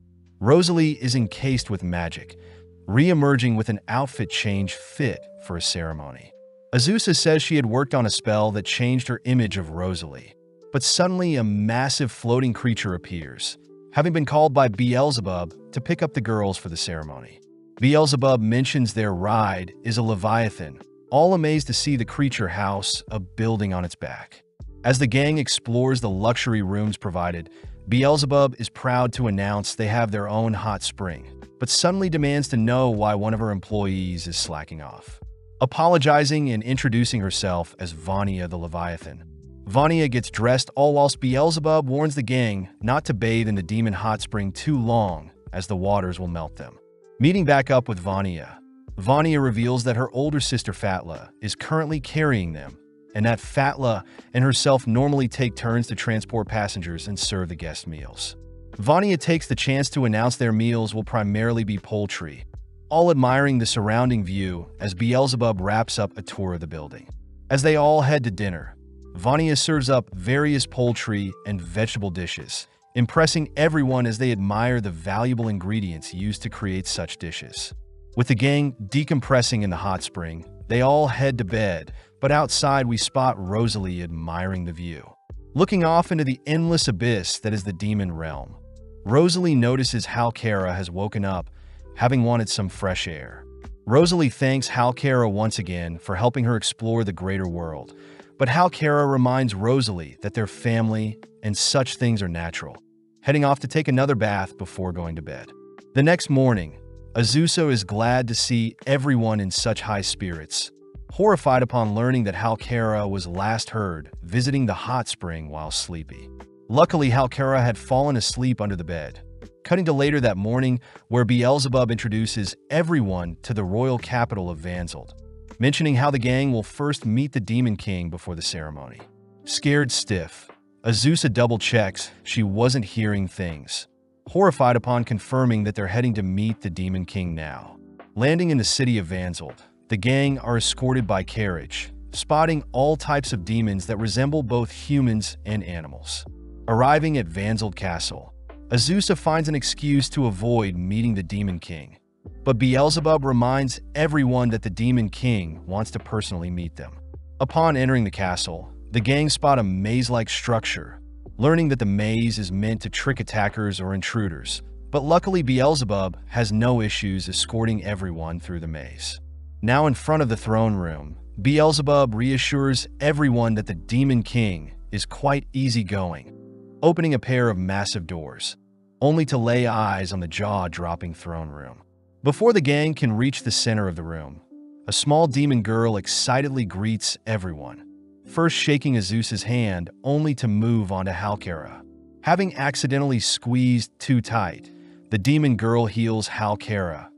Speaker 1: Rosalie is encased with magic, re-emerging with an outfit change fit for a ceremony. Azusa says she had worked on a spell that changed her image of Rosalie, but suddenly a massive floating creature appears, having been called by Beelzebub to pick up the girls for the ceremony. Beelzebub mentions their ride is a Leviathan, all amazed to see the creature house a building on its back. As the gang explores the luxury rooms provided, Beelzebub is proud to announce they have their own hot spring, but suddenly demands to know why one of her employees is slacking off. Apologizing and introducing herself as Vania the Leviathan, Vania gets dressed all whilst Beelzebub warns the gang not to bathe in the demon hot spring too long as the waters will melt them. Meeting back up with Vania, Vania reveals that her older sister Fatla is currently carrying them, and that Fatla and herself normally take turns to transport passengers and serve the guest meals. Vania takes the chance to announce their meals will primarily be poultry, all admiring the surrounding view as Beelzebub wraps up a tour of the building. As they all head to dinner, Vania serves up various poultry and vegetable dishes, impressing everyone as they admire the valuable ingredients used to create such dishes. With the gang decompressing in the hot spring, they all head to bed, but outside we spot Rosalie admiring the view. Looking off into the endless abyss that is the demon realm, Rosalie notices Halkera has woken up, having wanted some fresh air. Rosalie thanks Halkera once again for helping her explore the greater world, but Halkera reminds Rosalie that their family and such things are natural, heading off to take another bath before going to bed. The next morning, Azusa is glad to see everyone in such high spirits, horrified upon learning that Halkara was last heard visiting the hot spring while sleepy. Luckily, Halkara had fallen asleep under the bed. Cutting to later that morning, where Beelzebub introduces everyone to the royal capital of Vanzeld, mentioning how the gang will first meet the Demon King before the ceremony. Scared stiff, Azusa double-checks she wasn't hearing things, horrified upon confirming that they're heading to meet the Demon King now. Landing in the city of Vanzeld, the gang are escorted by carriage, spotting all types of demons that resemble both humans and animals. Arriving at Vanzeld Castle, Azusa finds an excuse to avoid meeting the Demon King, but Beelzebub reminds everyone that the Demon King wants to personally meet them. Upon entering the castle, the gang spot a maze-like structure, learning that the maze is meant to trick attackers or intruders, but luckily Beelzebub has no issues escorting everyone through the maze. Now in front of the throne room, Beelzebub reassures everyone that the Demon King is quite easygoing, opening a pair of massive doors, only to lay eyes on the jaw-dropping throne room. Before the gang can reach the center of the room, a small demon girl excitedly greets everyone, first shaking Azusa's hand only to move on to Halkara. Having accidentally squeezed too tight, the demon girl heals Halkara,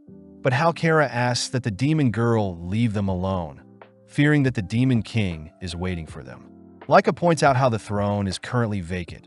Speaker 1: but Halkara asks that the demon girl leave them alone, fearing that the Demon King is waiting for them. Leica points out how the throne is currently vacant,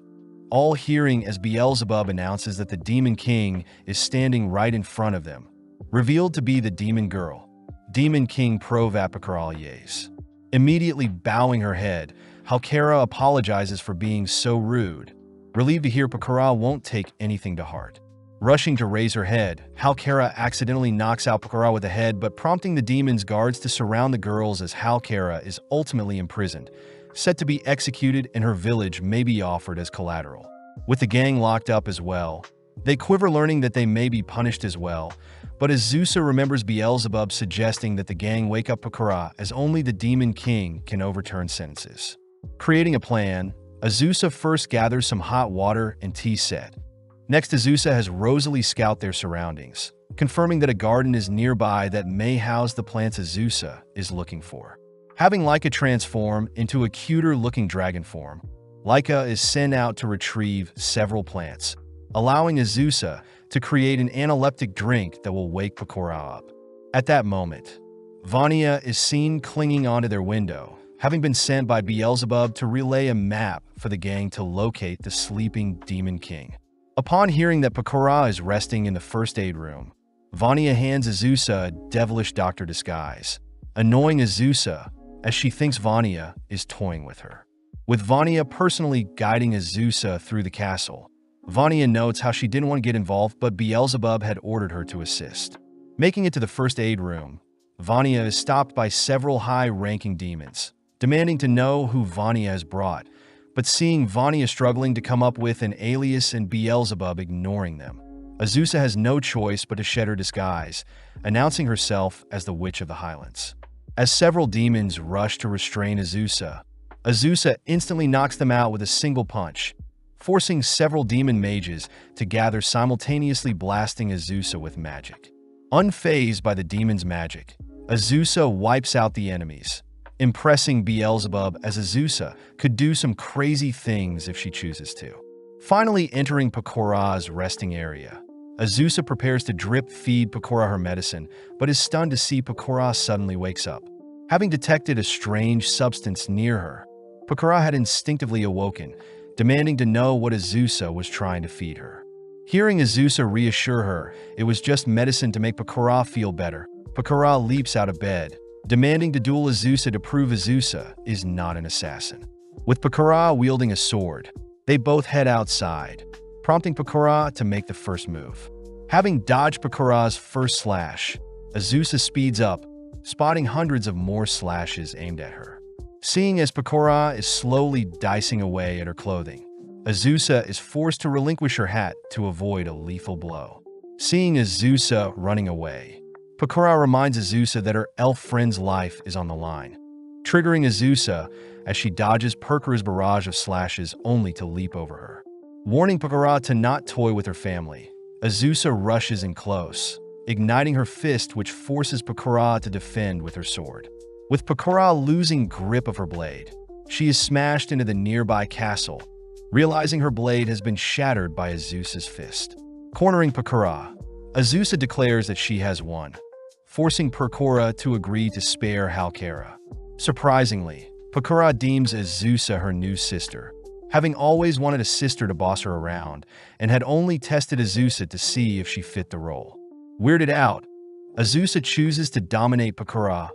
Speaker 1: all hearing as Beelzebub announces that the Demon King is standing right in front of them, revealed to be the demon girl, Demon King Provapicaralies. Immediately bowing her head, Halkara apologizes for being so rude, relieved to hear Pakara won't take anything to heart. Rushing to raise her head, Halkara accidentally knocks out Pakara with the head, but prompting the demon's guards to surround the girls as Halkara is ultimately imprisoned, set to be executed, and her village may be offered as collateral. With the gang locked up as well, they quiver learning that they may be punished as well, but Azusa remembers Beelzebub suggesting that the gang wake up Pakara as only the Demon King can overturn sentences. Creating a plan, Azusa first gathers some hot water and tea set. Next, Azusa has Rosalie scout their surroundings, confirming that a garden is nearby that may house the plants Azusa is looking for. Having Leica transform into a cuter-looking dragon form, Leica is sent out to retrieve several plants, allowing Azusa to create an analeptic drink that will wake Pakora up. At that moment, Vania is seen clinging onto their window, having been sent by Beelzebub to relay a map for the gang to locate the sleeping Demon King. Upon hearing that Pakora is resting in the first aid room, Vania hands Azusa a devilish doctor disguise, annoying Azusa as she thinks Vania is toying with her. With Vania personally guiding Azusa through the castle, Vania notes how she didn't want to get involved, but Beelzebub had ordered her to assist. Making it to the first aid room, Vania is stopped by several high-ranking demons, demanding to know who Vania has brought, but seeing Vania struggling to come up with an alias and Beelzebub ignoring them, Azusa has no choice but to shed her disguise, announcing herself as the Witch of the Highlands. As several demons rush to restrain Azusa, Azusa instantly knocks them out with a single punch, forcing several demon mages to gather, simultaneously blasting Azusa with magic. Unfazed by the demon's magic, Azusa wipes out the enemies, impressing Beelzebub as Azusa could do some crazy things if she chooses to. Finally entering Pakora's resting area, Azusa prepares to drip-feed Pakora her medicine, but is stunned to see Pakora suddenly wakes up. Having detected a strange substance near her, Pakora had instinctively awoken, demanding to know what Azusa was trying to feed her. Hearing Azusa reassure her it was just medicine to make Pakora feel better, Pakora leaps out of bed, demanding to duel Azusa to prove Azusa is not an assassin. With Pakora wielding a sword, they both head outside, prompting Pakora to make the first move. Having dodged Pakora's first slash, Azusa speeds up, spotting hundreds of more slashes aimed at her. Seeing as Pakora is slowly dicing away at her clothing, Azusa is forced to relinquish her hat to avoid a lethal blow. Seeing Azusa running away, Pakora reminds Azusa that her elf friend's life is on the line, triggering Azusa as she dodges Perkara's barrage of slashes only to leap over her. Warning Pakora to not toy with her family, Azusa rushes in close, igniting her fist, which forces Pakora to defend with her sword. With Pokora losing grip of her blade, she is smashed into the nearby castle, realizing her blade has been shattered by Azusa's fist. Cornering Pokora, Azusa declares that she has won, forcing Pokora to agree to spare Halkara. Surprisingly, Pokora deems Azusa her new sister, having always wanted a sister to boss her around, and had only tested Azusa to see if she fit the role. Weirded out, Azusa chooses to dominate Pokora,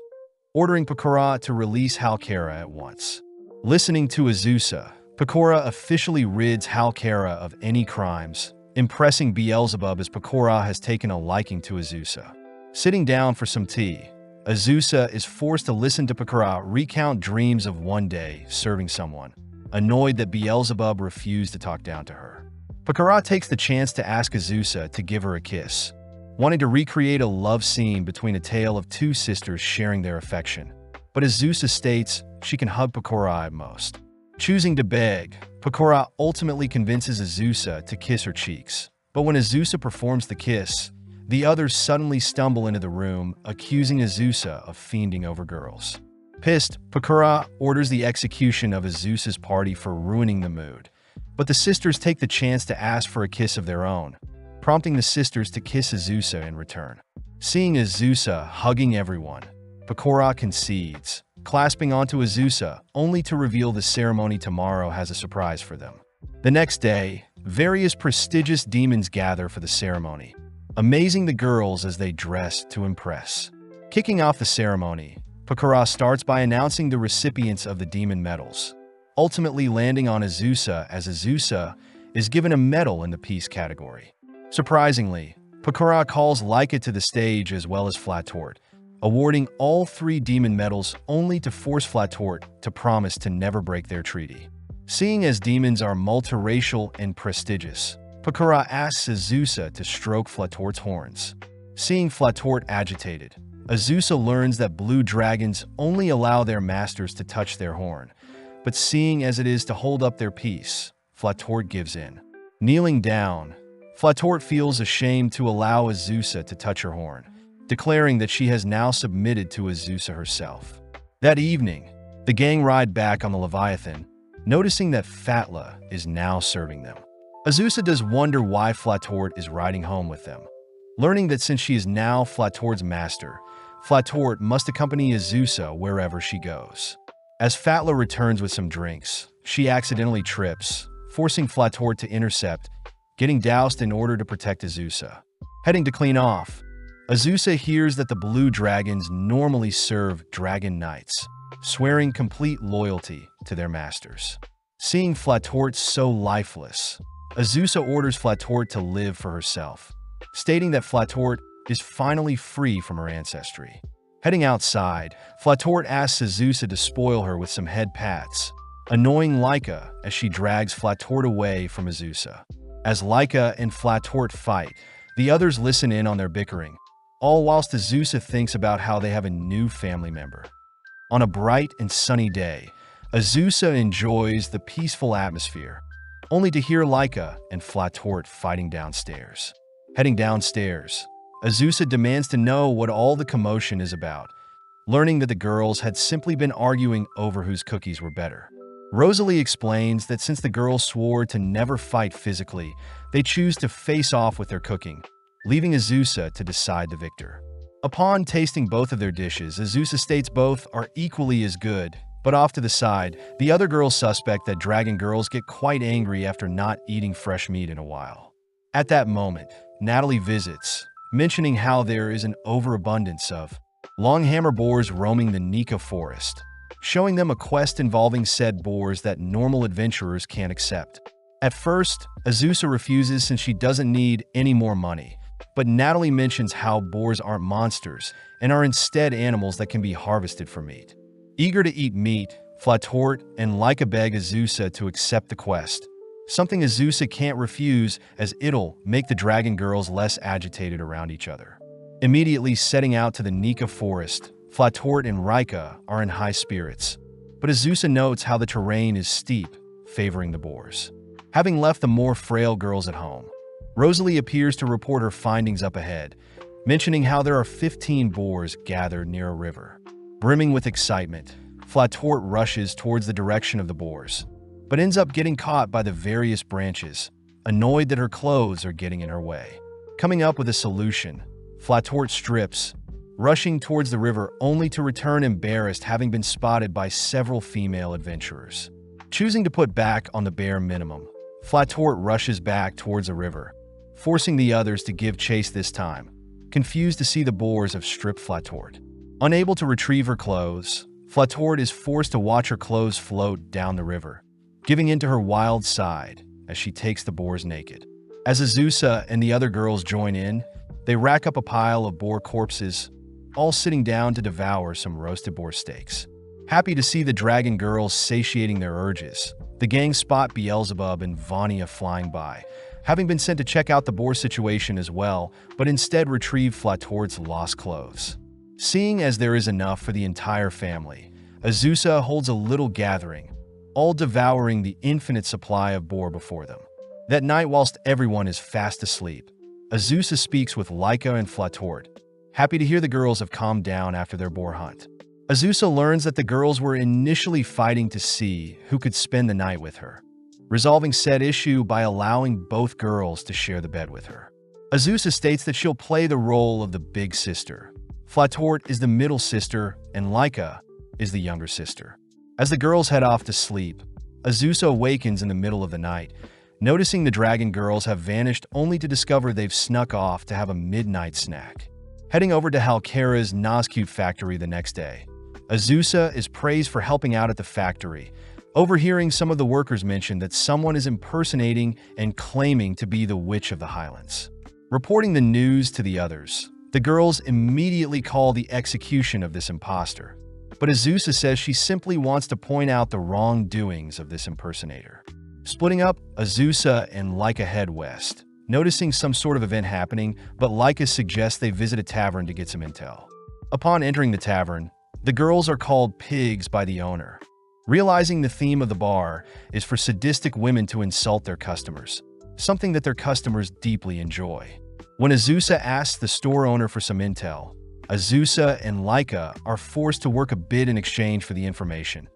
Speaker 1: ordering Pokora to release Halkara at once. Listening to Azusa, Pokora officially rids Halkara of any crimes, impressing Beelzebub as Pokora has taken a liking to Azusa. Sitting down for some tea, Azusa is forced to listen to Pokora recount dreams of one day serving someone, annoyed that Beelzebub refused to talk down to her. Pokora takes the chance to ask Azusa to give her a kiss, wanting to recreate a love scene between a tale of two sisters sharing their affection. But Azusa states she can hug Pokora at most. Choosing to beg, Pokora ultimately convinces Azusa to kiss her cheeks. But when Azusa performs the kiss, the others suddenly stumble into the room, accusing Azusa of fiending over girls. Pissed, Pokora orders the execution of Azusa's party for ruining the mood. But the sisters take the chance to ask for a kiss of their own, prompting the sisters to kiss Azusa in return. Seeing Azusa hugging everyone, Pokora concedes, clasping onto Azusa, only to reveal the ceremony tomorrow has a surprise for them. The next day, various prestigious demons gather for the ceremony, amazing the girls as they dress to impress. Kicking off the ceremony, Pokora starts by announcing the recipients of the demon medals, ultimately landing on Azusa as Azusa is given a medal in the peace category. Surprisingly, Pokora calls Laika to the stage as well as Flatort, awarding all 3 demon medals only to force Flatort to promise to never break their treaty. Seeing as demons are multiracial and prestigious, Pokora asks Azusa to stroke Flatort's horns. Seeing Flatort agitated, Azusa learns that blue dragons only allow their masters to touch their horn, but seeing as it is to hold up their peace, Flatort gives in. Kneeling down, Flatort feels ashamed to allow Azusa to touch her horn, declaring that she has now submitted to Azusa herself. That evening, the gang ride back on the Leviathan, noticing that Fatla is now serving them. Azusa does wonder why Flatort is riding home with them, learning that since she is now Flatort's master, Flatort must accompany Azusa wherever she goes. As Fatla returns with some drinks, she accidentally trips, forcing Flatort to intercept, getting doused in order to protect Azusa. Heading to clean off, Azusa hears that the blue dragons normally serve dragon knights, swearing complete loyalty to their masters. Seeing Flatort so lifeless, Azusa orders Flatort to live for herself, stating that Flatort is finally free from her ancestry. Heading outside, Flatort asks Azusa to spoil her with some head pats, annoying Laika as she drags Flatort away from Azusa. As Laika and Flatort fight, the others listen in on their bickering, all whilst Azusa thinks about how they have a new family member. On a bright and sunny day, Azusa enjoys the peaceful atmosphere, only to hear Laika and Flatort fighting downstairs. Heading downstairs, Azusa demands to know what all the commotion is about, learning that the girls had simply been arguing over whose cookies were better. Rosalie explains that since the girls swore to never fight physically, they choose to face off with their cooking, leaving Azusa to decide the victor. Upon tasting both of their dishes, Azusa states both are equally as good, but off to the side, the other girls suspect that dragon girls get quite angry after not eating fresh meat in a while. At that moment, Natalie visits, mentioning how there is an overabundance of longhammer boars roaming the Nika forest, showing them a quest involving said boars that normal adventurers can't accept. At first, Azusa refuses since she doesn't need any more money, but Natalie mentions how boars aren't monsters and are instead animals that can be harvested for meat. Eager to eat meat, Flatort and Laika beg Azusa to accept the quest, something Azusa can't refuse as it'll make the dragon girls less agitated around each other. Immediately setting out to the Nika forest, Flatort and Laika are in high spirits, but Azusa notes how the terrain is steep, favoring the boars. Having left the more frail girls at home, Rosalie appears to report her findings up ahead, mentioning how there are 15 boars gathered near a river. Brimming with excitement, Flatort rushes towards the direction of the boars, but ends up getting caught by the various branches, annoyed that her clothes are getting in her way. Coming up with a solution, Flatort strips, rushing towards the river only to return embarrassed, having been spotted by several female adventurers. Choosing to put back on the bare minimum, Flatort rushes back towards the river, forcing the others to give chase this time, confused to see the boars have stripped Flatort. Unable to retrieve her clothes, Flatort is forced to watch her clothes float down the river, giving in to her wild side as she takes the boars naked. As Azusa and the other girls join in, they rack up a pile of boar corpses, all sitting down to devour some roasted boar steaks. Happy to see the dragon girls satiating their urges, the gang spot Beelzebub and Vania flying by, having been sent to check out the boar situation as well, but instead retrieve Flatort's lost clothes. Seeing as there is enough for the entire family, Azusa holds a little gathering, all devouring the infinite supply of boar before them. That night, whilst everyone is fast asleep, Azusa speaks with Laika and Flatort, happy to hear the girls have calmed down after their boar hunt. Azusa learns that the girls were initially fighting to see who could spend the night with her, resolving said issue by allowing both girls to share the bed with her. Azusa states that she'll play the role of the big sister. Flatort is the middle sister, and Laika is the younger sister. As the girls head off to sleep, Azusa awakens in the middle of the night, noticing the dragon girls have vanished only to discover they've snuck off to have a midnight snack. Heading over to Halkera's Nazcute factory the next day, Azusa is praised for helping out at the factory, overhearing some of the workers mention that someone is impersonating and claiming to be the Witch of the Highlands. Reporting the news to the others, the girls immediately call the execution of this imposter, but Azusa says she simply wants to point out the wrongdoings of this impersonator. Splitting up, Azusa and Laika head west, noticing some sort of event happening, but Laika suggests they visit a tavern to get some intel. Upon entering the tavern, the girls are called pigs by the owner, realizing the theme of the bar is for sadistic women to insult their customers, something that their customers deeply enjoy. When Azusa asks the store owner for some intel, Azusa and Laika are forced to work a bid in exchange for the information,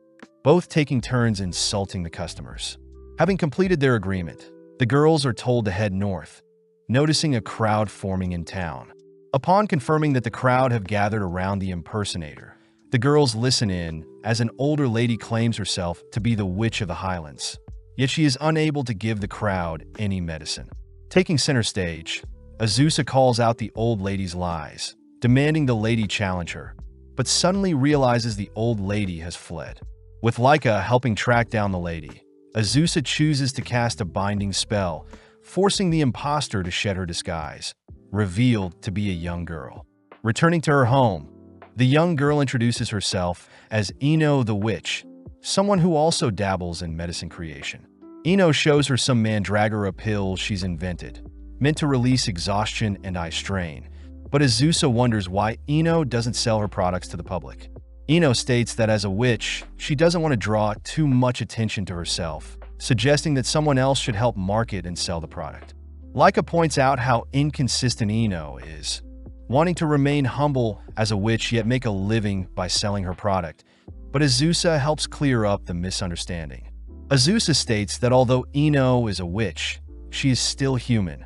Speaker 1: both taking turns insulting the customers. Having completed their agreement, the girls are told to head north, noticing a crowd forming in town. Upon confirming that the crowd have gathered around the impersonator, the girls listen in as an older lady claims herself to be the Witch of the Highlands, yet she is unable to give the crowd any medicine. Taking center stage, Azusa calls out the old lady's lies, demanding the lady challenge her, but suddenly realizes the old lady has fled. With Laika helping track down the lady, Azusa chooses to cast a binding spell, forcing the imposter to shed her disguise, revealed to be a young girl. Returning to her home, the young girl introduces herself as Ino the Witch, someone who also dabbles in medicine creation. Ino shows her some mandragora pills she's invented, meant to release exhaustion and eye strain, but Azusa wonders why Ino doesn't sell her products to the public. Ino states that as a witch, she doesn't want to draw too much attention to herself, suggesting that someone else should help market and sell the product. Laika points out how inconsistent Ino is, wanting to remain humble as a witch yet make a living by selling her product, but Azusa helps clear up the misunderstanding. Azusa states that although Ino is a witch, she is still human,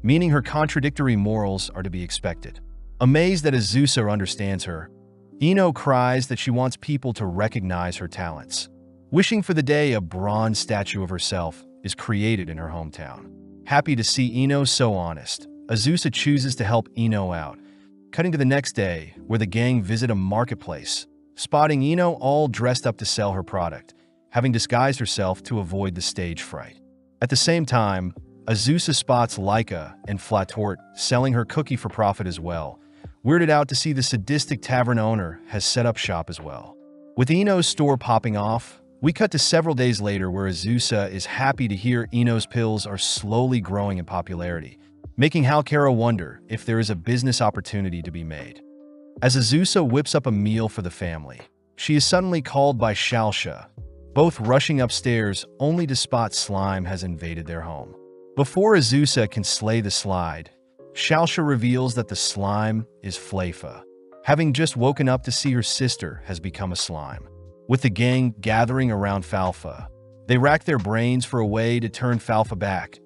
Speaker 1: meaning her contradictory morals are to be expected. Amazed that Azusa understands her, Ino cries that she wants people to recognize her talents, wishing for the day a bronze statue of herself is created in her hometown. Happy to see Ino so honest, Azusa chooses to help Ino out, cutting to the next day where the gang visit a marketplace, spotting Ino all dressed up to sell her product, having disguised herself to avoid the stage fright. At the same time, Azusa spots Laika and Flatort selling her cookie for profit as well, weirded out to see the sadistic tavern owner has set up shop as well. With Ino's store popping off, we cut to several days later where Azusa is happy to hear Ino's pills are slowly growing in popularity, making Halkera wonder if there is a business opportunity to be made. As Azusa whips up a meal for the family, she is suddenly called by Shalsha, both rushing upstairs only to spot slime has invaded their home. Before Azusa can slay the slide, Shalsha reveals that the slime is Flafa. having just woken up to see her sister has become a slime. With the gang gathering around Falfa, they rack their brains for a way to turn Falfa back,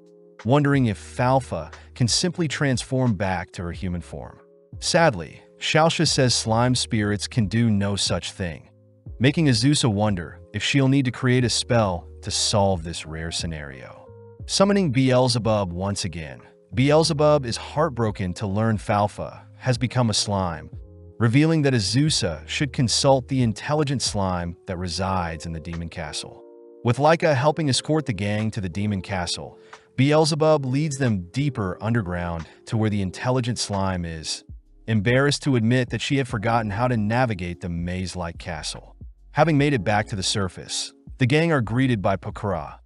Speaker 1: wondering if Falfa can simply transform back to her human form. Sadly, Xiaoxia says slime spirits can do no such thing, making Azusa wonder if she'll need to create a spell to solve this rare scenario. Summoning Beelzebub once again, Beelzebub is heartbroken to learn Falfa has become a slime, revealing that Azusa should consult the intelligent slime that resides in the Demon Castle. With Laika helping escort the gang to the Demon Castle, Beelzebub leads them deeper underground to where the intelligent slime is, embarrassed to admit that she had forgotten how to navigate the maze-like castle. Having made it back to the surface, the gang are greeted by Pokora,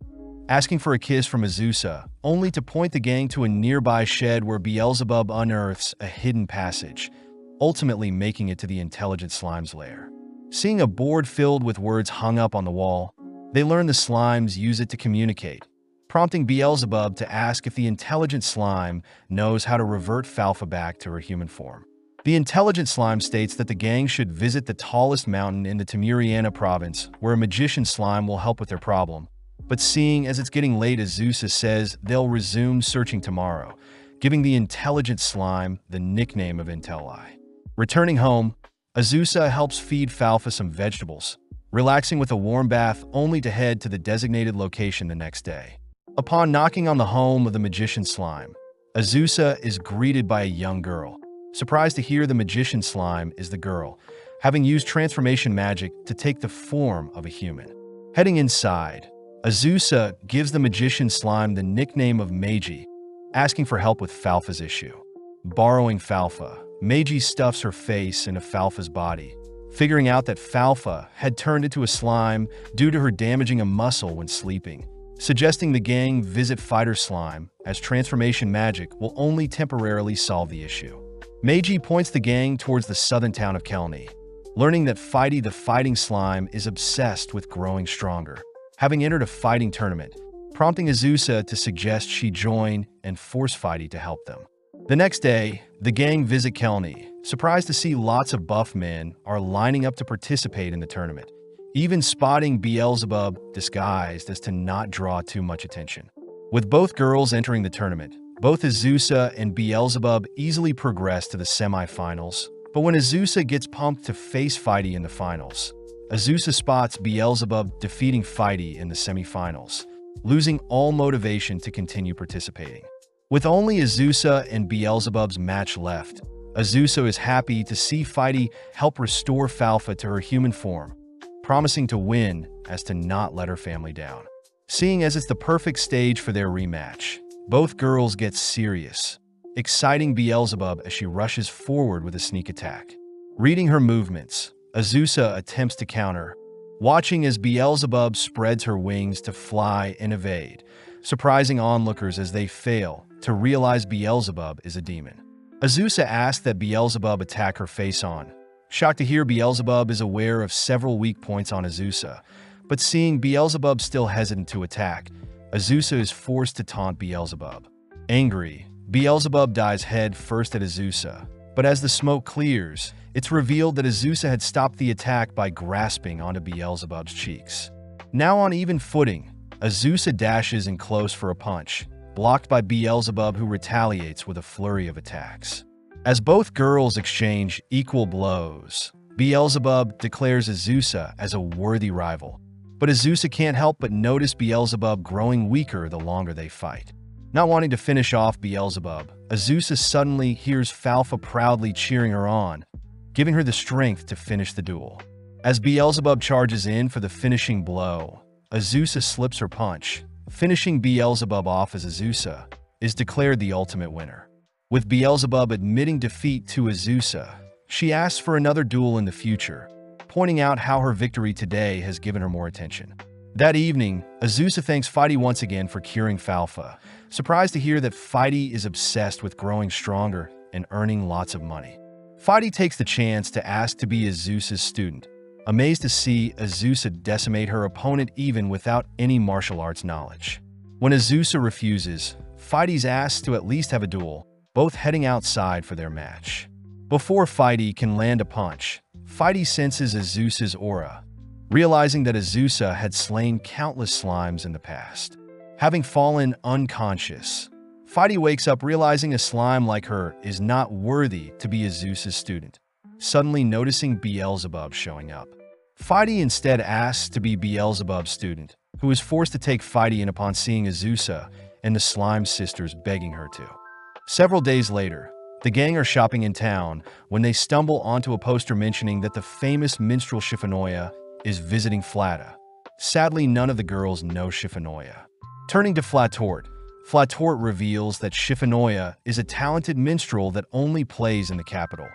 Speaker 1: asking for a kiss from Azusa, only to point the gang to a nearby shed where Beelzebub unearths a hidden passage, ultimately making it to the intelligent slime's lair. Seeing a board filled with words hung up on the wall, they learn the slimes use it to communicate, prompting Beelzebub to ask if the intelligent slime knows how to revert Falfa back to her human form. The intelligent slime states that the gang should visit the tallest mountain in the Timuriana province, where a magician slime will help with their problem. But seeing as it's getting late, Azusa says they'll resume searching tomorrow, giving the intelligent slime the nickname of Intelli. Returning home, Azusa helps feed Falfa some vegetables, relaxing with a warm bath only to head to the designated location the next day. Upon knocking on the home of the magician slime, Azusa is greeted by a young girl, surprised to hear the magician slime is the girl, having used transformation magic to take the form of a human. Heading inside, Azusa gives the magician slime the nickname of Meiji, asking for help with Falfa's issue. Borrowing Falfa, Meiji stuffs her face into Falfa's body, figuring out that Falfa had turned into a slime due to her damaging a muscle when sleeping, suggesting the gang visit Fighter Slime, as transformation magic will only temporarily solve the issue. Meiji points the gang towards the southern town of Kelni, learning that Fighty the fighting slime is obsessed with growing stronger, having entered a fighting tournament, prompting Azusa to suggest she join and force Fighty to help them. The next day, the gang visit Kelni, surprised to see lots of buff men are lining up to participate in the tournament, even spotting Beelzebub disguised as to not draw too much attention. With both girls entering the tournament, both Azusa and Beelzebub easily progress to the semi-finals, but when Azusa gets pumped to face Fighty in the finals, Azusa spots Beelzebub defeating Fighty in the semi-finals, losing all motivation to continue participating. With only Azusa and Beelzebub's match left, Azusa is happy to see Fighty help restore Falfa to her human form, promising to win as to not let her family down. Seeing as it's the perfect stage for their rematch, both girls get serious, exciting Beelzebub as she rushes forward with a sneak attack. Reading her movements, Azusa attempts to counter, watching as Beelzebub spreads her wings to fly and evade, surprising onlookers as they fail to realize Beelzebub is a demon. Azusa asks that Beelzebub attack her face-on, shocked to hear Beelzebub is aware of several weak points on Azusa, but seeing Beelzebub still hesitant to attack, Azusa is forced to taunt Beelzebub. Angry, Beelzebub dives head first at Azusa, but as the smoke clears, it's revealed that Azusa had stopped the attack by grasping onto Beelzebub's cheeks. Now on even footing, Azusa dashes in close for a punch, blocked by Beelzebub, who retaliates with a flurry of attacks. As both girls exchange equal blows, Beelzebub declares Azusa as a worthy rival, but Azusa can't help but notice Beelzebub growing weaker the longer they fight. Not wanting to finish off Beelzebub, Azusa suddenly hears Falfa proudly cheering her on, giving her the strength to finish the duel. As Beelzebub charges in for the finishing blow, Azusa slips her punch, finishing Beelzebub off as Azusa is declared the ultimate winner. With Beelzebub admitting defeat to Azusa, she asks for another duel in the future, pointing out how her victory today has given her more attention. That evening, Azusa thanks Fighty once again for curing Falfa, surprised to hear that Fighty is obsessed with growing stronger and earning lots of money. Fighty takes the chance to ask to be Azusa's student, amazed to see Azusa decimate her opponent even without any martial arts knowledge. When Azusa refuses, Fighty's asked to at least have a duel, both heading outside for their match. Before Fighty can land a punch, Fighty senses Azusa's aura, realizing that Azusa had slain countless slimes in the past. Having fallen unconscious, Fighty wakes up realizing a slime like her is not worthy to be Azusa's student, suddenly noticing Beelzebub showing up. Fighty instead asks to be Beelzebub's student, who is forced to take Fighty in upon seeing Azusa and the slime sisters begging her to. Several days later, the gang are shopping in town when they stumble onto a poster mentioning that the famous minstrel Shifunoya is visiting Flatta. Sadly, none of the girls know Shifunoya. Turning to Flatort, Flatort reveals that Shifunoya is a talented minstrel that only plays in the capital,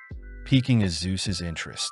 Speaker 1: piquing Azusa's interest.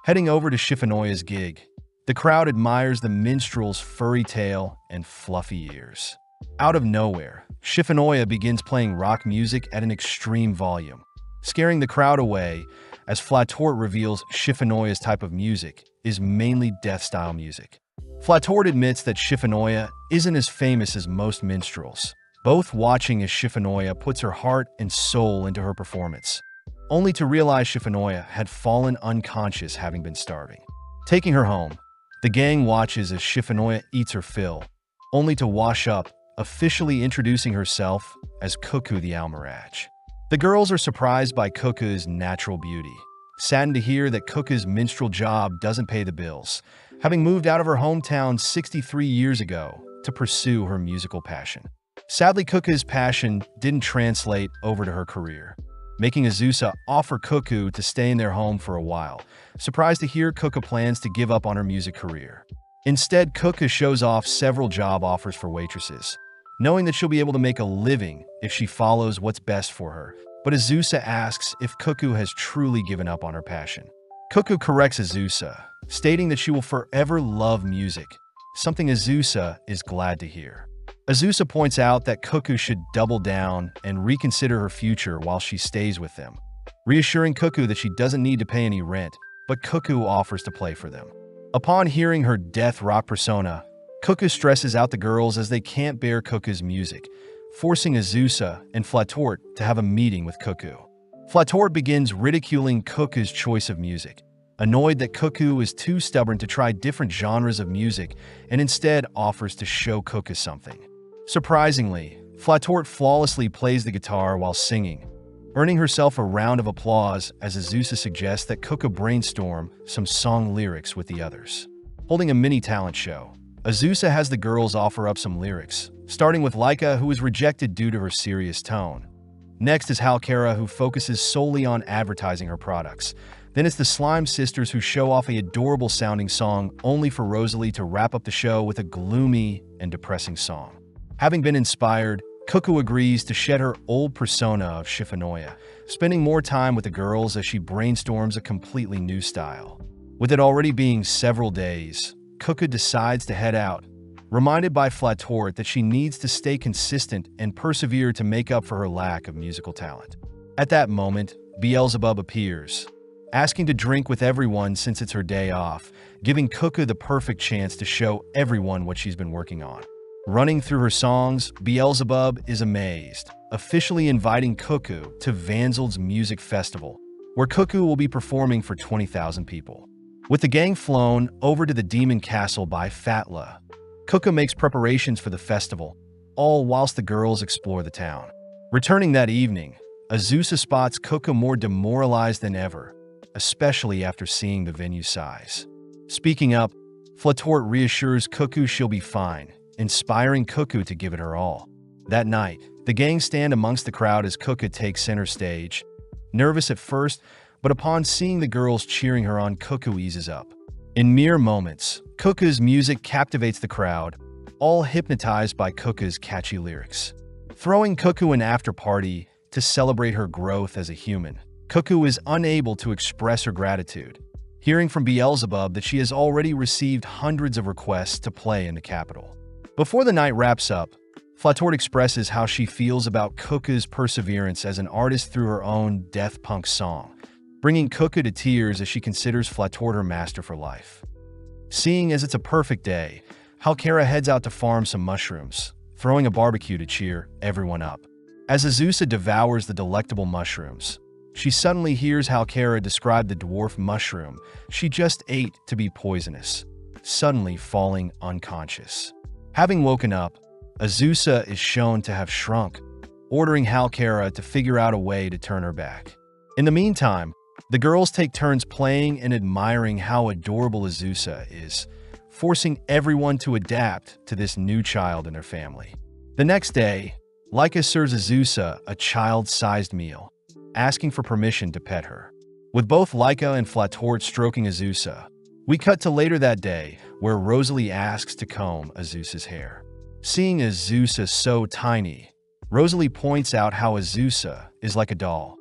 Speaker 1: Heading over to Shifunoya's gig, the crowd admires the minstrel's furry tail and fluffy ears. Out of nowhere, Shifunoya begins playing rock music at an extreme volume, scaring the crowd away as Flatort reveals Shifunoya's type of music is mainly death-style music. Flatort admits that Shifunoya isn't as famous as most minstrels, both watching as Shifunoya puts her heart and soul into her performance, only to realize Shifunoya had fallen unconscious having been starving. Taking her home, the gang watches as Shifunoya eats her fill, only to wash up, officially introducing herself as Cuckoo the Almiraj. The girls are surprised by Cuckoo's natural beauty, saddened to hear that Cuckoo's minstrel job doesn't pay the bills, having moved out of her hometown 63 years ago to pursue her musical passion. Sadly, Cuckoo's passion didn't translate over to her career, making Azusa offer Cuckoo to stay in their home for a while, surprised to hear Cuckoo plans to give up on her music career. Instead, Cuckoo shows off several job offers for waitresses, knowing that she'll be able to make a living if she follows what's best for her. But Azusa asks if Cuckoo has truly given up on her passion. Cuckoo corrects Azusa, stating that she will forever love music, something Azusa is glad to hear. Azusa points out that Cuckoo should double down and reconsider her future while she stays with them, reassuring Cuckoo that she doesn't need to pay any rent, but Cuckoo offers to play for them. Upon hearing her death rock persona, Cuckoo stresses out the girls as they can't bear Cuckoo's music, forcing Azusa and Flatort to have a meeting with Cuckoo. Flatort begins ridiculing Cuckoo's choice of music, annoyed that Cuckoo is too stubborn to try different genres of music and instead offers to show Cuckoo something. Surprisingly, Flatort flawlessly plays the guitar while singing, earning herself a round of applause as Azusa suggests that Cuckoo brainstorm some song lyrics with the others. Holding a mini talent show, Azusa has the girls offer up some lyrics, starting with Laika, who is rejected due to her serious tone. Next is Halkara, who focuses solely on advertising her products. Then it's the Slime Sisters, who show off an adorable-sounding song, only for Rosalie to wrap up the show with a gloomy and depressing song. Having been inspired, Cuckoo agrees to shed her old persona of Shifunoya, spending more time with the girls as she brainstorms a completely new style. With it already being several days, Cuckoo decides to head out, reminded by Flatort that she needs to stay consistent and persevere to make up for her lack of musical talent. At that moment, Beelzebub appears, asking to drink with everyone since it's her day off, giving Cuckoo the perfect chance to show everyone what she's been working on. Running through her songs, Beelzebub is amazed, officially inviting Cuckoo to Vanzeld's Music Festival, where Cuckoo will be performing for 20,000 people. With the gang flown over to the Demon Castle by Fatla, Cuckoo makes preparations for the festival, all whilst the girls explore the town. Returning that evening, Azusa spots Cuckoo more demoralized than ever, especially after seeing the venue's size. Speaking up, Flatort reassures Cuckoo she'll be fine, inspiring Cuckoo to give it her all. That night, the gang stand amongst the crowd as Cuckoo takes center stage. Nervous at first, but upon seeing the girls cheering her on, Cuckoo eases up. In mere moments, Cuckoo's music captivates the crowd, all hypnotized by Cuckoo's catchy lyrics. Throwing Cuckoo an after-party to celebrate her growth as a human, Cuckoo is unable to express her gratitude, hearing from Beelzebub that she has already received hundreds of requests to play in the capital. Before the night wraps up, Flatort expresses how she feels about Cuckoo's perseverance as an artist through her own death punk song, bringing Cuckoo to tears as she considers Flatort her master for life. Seeing as it's a perfect day, Halkara heads out to farm some mushrooms, throwing a barbecue to cheer everyone up. As Azusa devours the delectable mushrooms, she suddenly hears Halkara describe the dwarf mushroom she just ate to be poisonous, suddenly falling unconscious. Having woken up, Azusa is shown to have shrunk, ordering Halkara to figure out a way to turn her back. In the meantime, the girls take turns playing and admiring how adorable Azusa is, forcing everyone to adapt to this new child in their family. The next day, Laika serves Azusa a child-sized meal, asking for permission to pet her. With both Laika and Flatort stroking Azusa, we cut to later that day, where Rosalie asks to comb Azusa's hair. Seeing Azusa so tiny, Rosalie points out how Azusa is like a doll,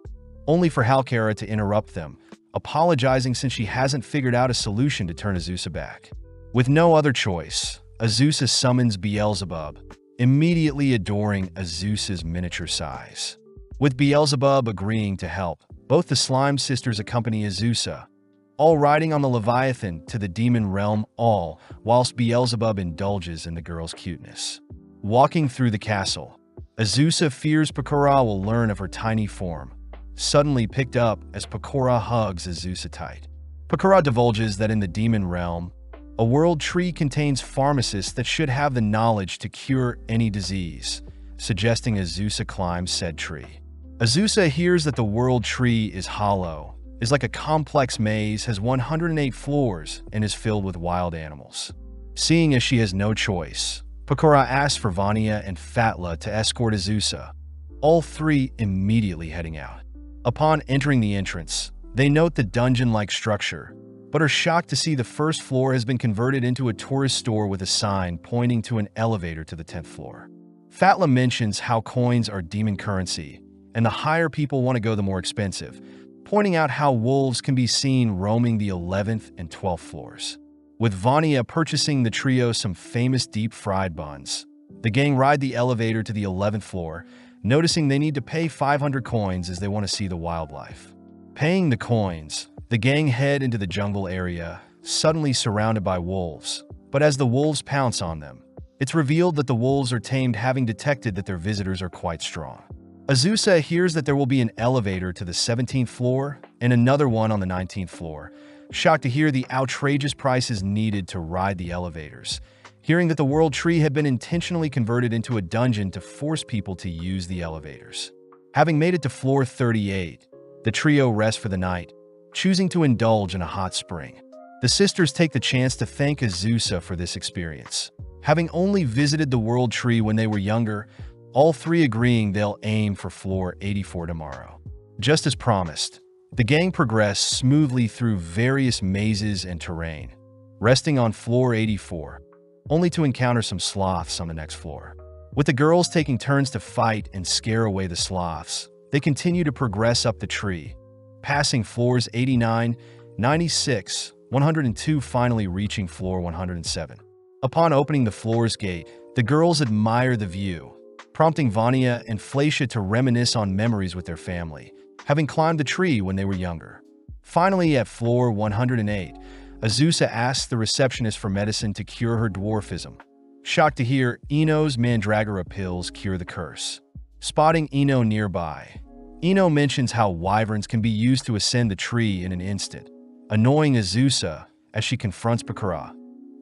Speaker 1: only for Halkara to interrupt them, apologizing since she hasn't figured out a solution to turn Azusa back. With no other choice, Azusa summons Beelzebub, immediately adoring Azusa's miniature size. With Beelzebub agreeing to help, both the Slime Sisters accompany Azusa, all riding on the Leviathan to the demon realm, all whilst Beelzebub indulges in the girl's cuteness. Walking through the castle, Azusa fears Pakora will learn of her tiny form, suddenly picked up as Pakora hugs Azusa tight. Pakora divulges that in the demon realm, a world tree contains pharmacists that should have the knowledge to cure any disease, suggesting Azusa climb said tree. Azusa hears that the world tree is hollow, is like a complex maze, has 108 floors, and is filled with wild animals. Seeing as she has no choice, Pakora asks for Vanya and Fatla to escort Azusa, all three immediately heading out. Upon entering the entrance, they note the dungeon-like structure, but are shocked to see the first floor has been converted into a tourist store with a sign pointing to an elevator to the 10th floor. Fatla mentions how coins are demon currency, and the higher people want to go the more expensive, pointing out how wolves can be seen roaming the 11th and 12th floors. With Vanya purchasing the trio some famous deep-fried buns, the gang ride the elevator to the 11th floor, noticing they need to pay 500 coins as they want to see the wildlife. Paying the coins, the gang head into the jungle area, suddenly surrounded by wolves. But as the wolves pounce on them, it's revealed that the wolves are tamed, having detected that their visitors are quite strong. Azusa hears that there will be an elevator to the 17th floor and another one on the 19th floor, shocked to hear the outrageous prices needed to ride the elevators, hearing that the world tree had been intentionally converted into a dungeon to force people to use the elevators. Having made it to floor 38, the trio rests for the night, choosing to indulge in a hot spring. The sisters take the chance to thank Azusa for this experience. Having only visited the world tree when they were younger, all three agreeing they'll aim for floor 84 tomorrow. Just as promised, the gang progress smoothly through various mazes and terrain, resting on floor 84, only to encounter some sloths on the next floor. With the girls taking turns to fight and scare away the sloths, they continue to progress up the tree, passing floors 89, 96, 102, finally reaching floor 107. Upon opening the floor's gate, the girls admire the view, prompting Vanya and Fleisha to reminisce on memories with their family, having climbed the tree when they were younger. Finally, at floor 108, Azusa asks the receptionist for medicine to cure her dwarfism, shocked to hear Eno's Mandragora pills cure the curse. Spotting Eno nearby, Eno mentions how wyverns can be used to ascend the tree in an instant, annoying Azusa as she confronts Pakora,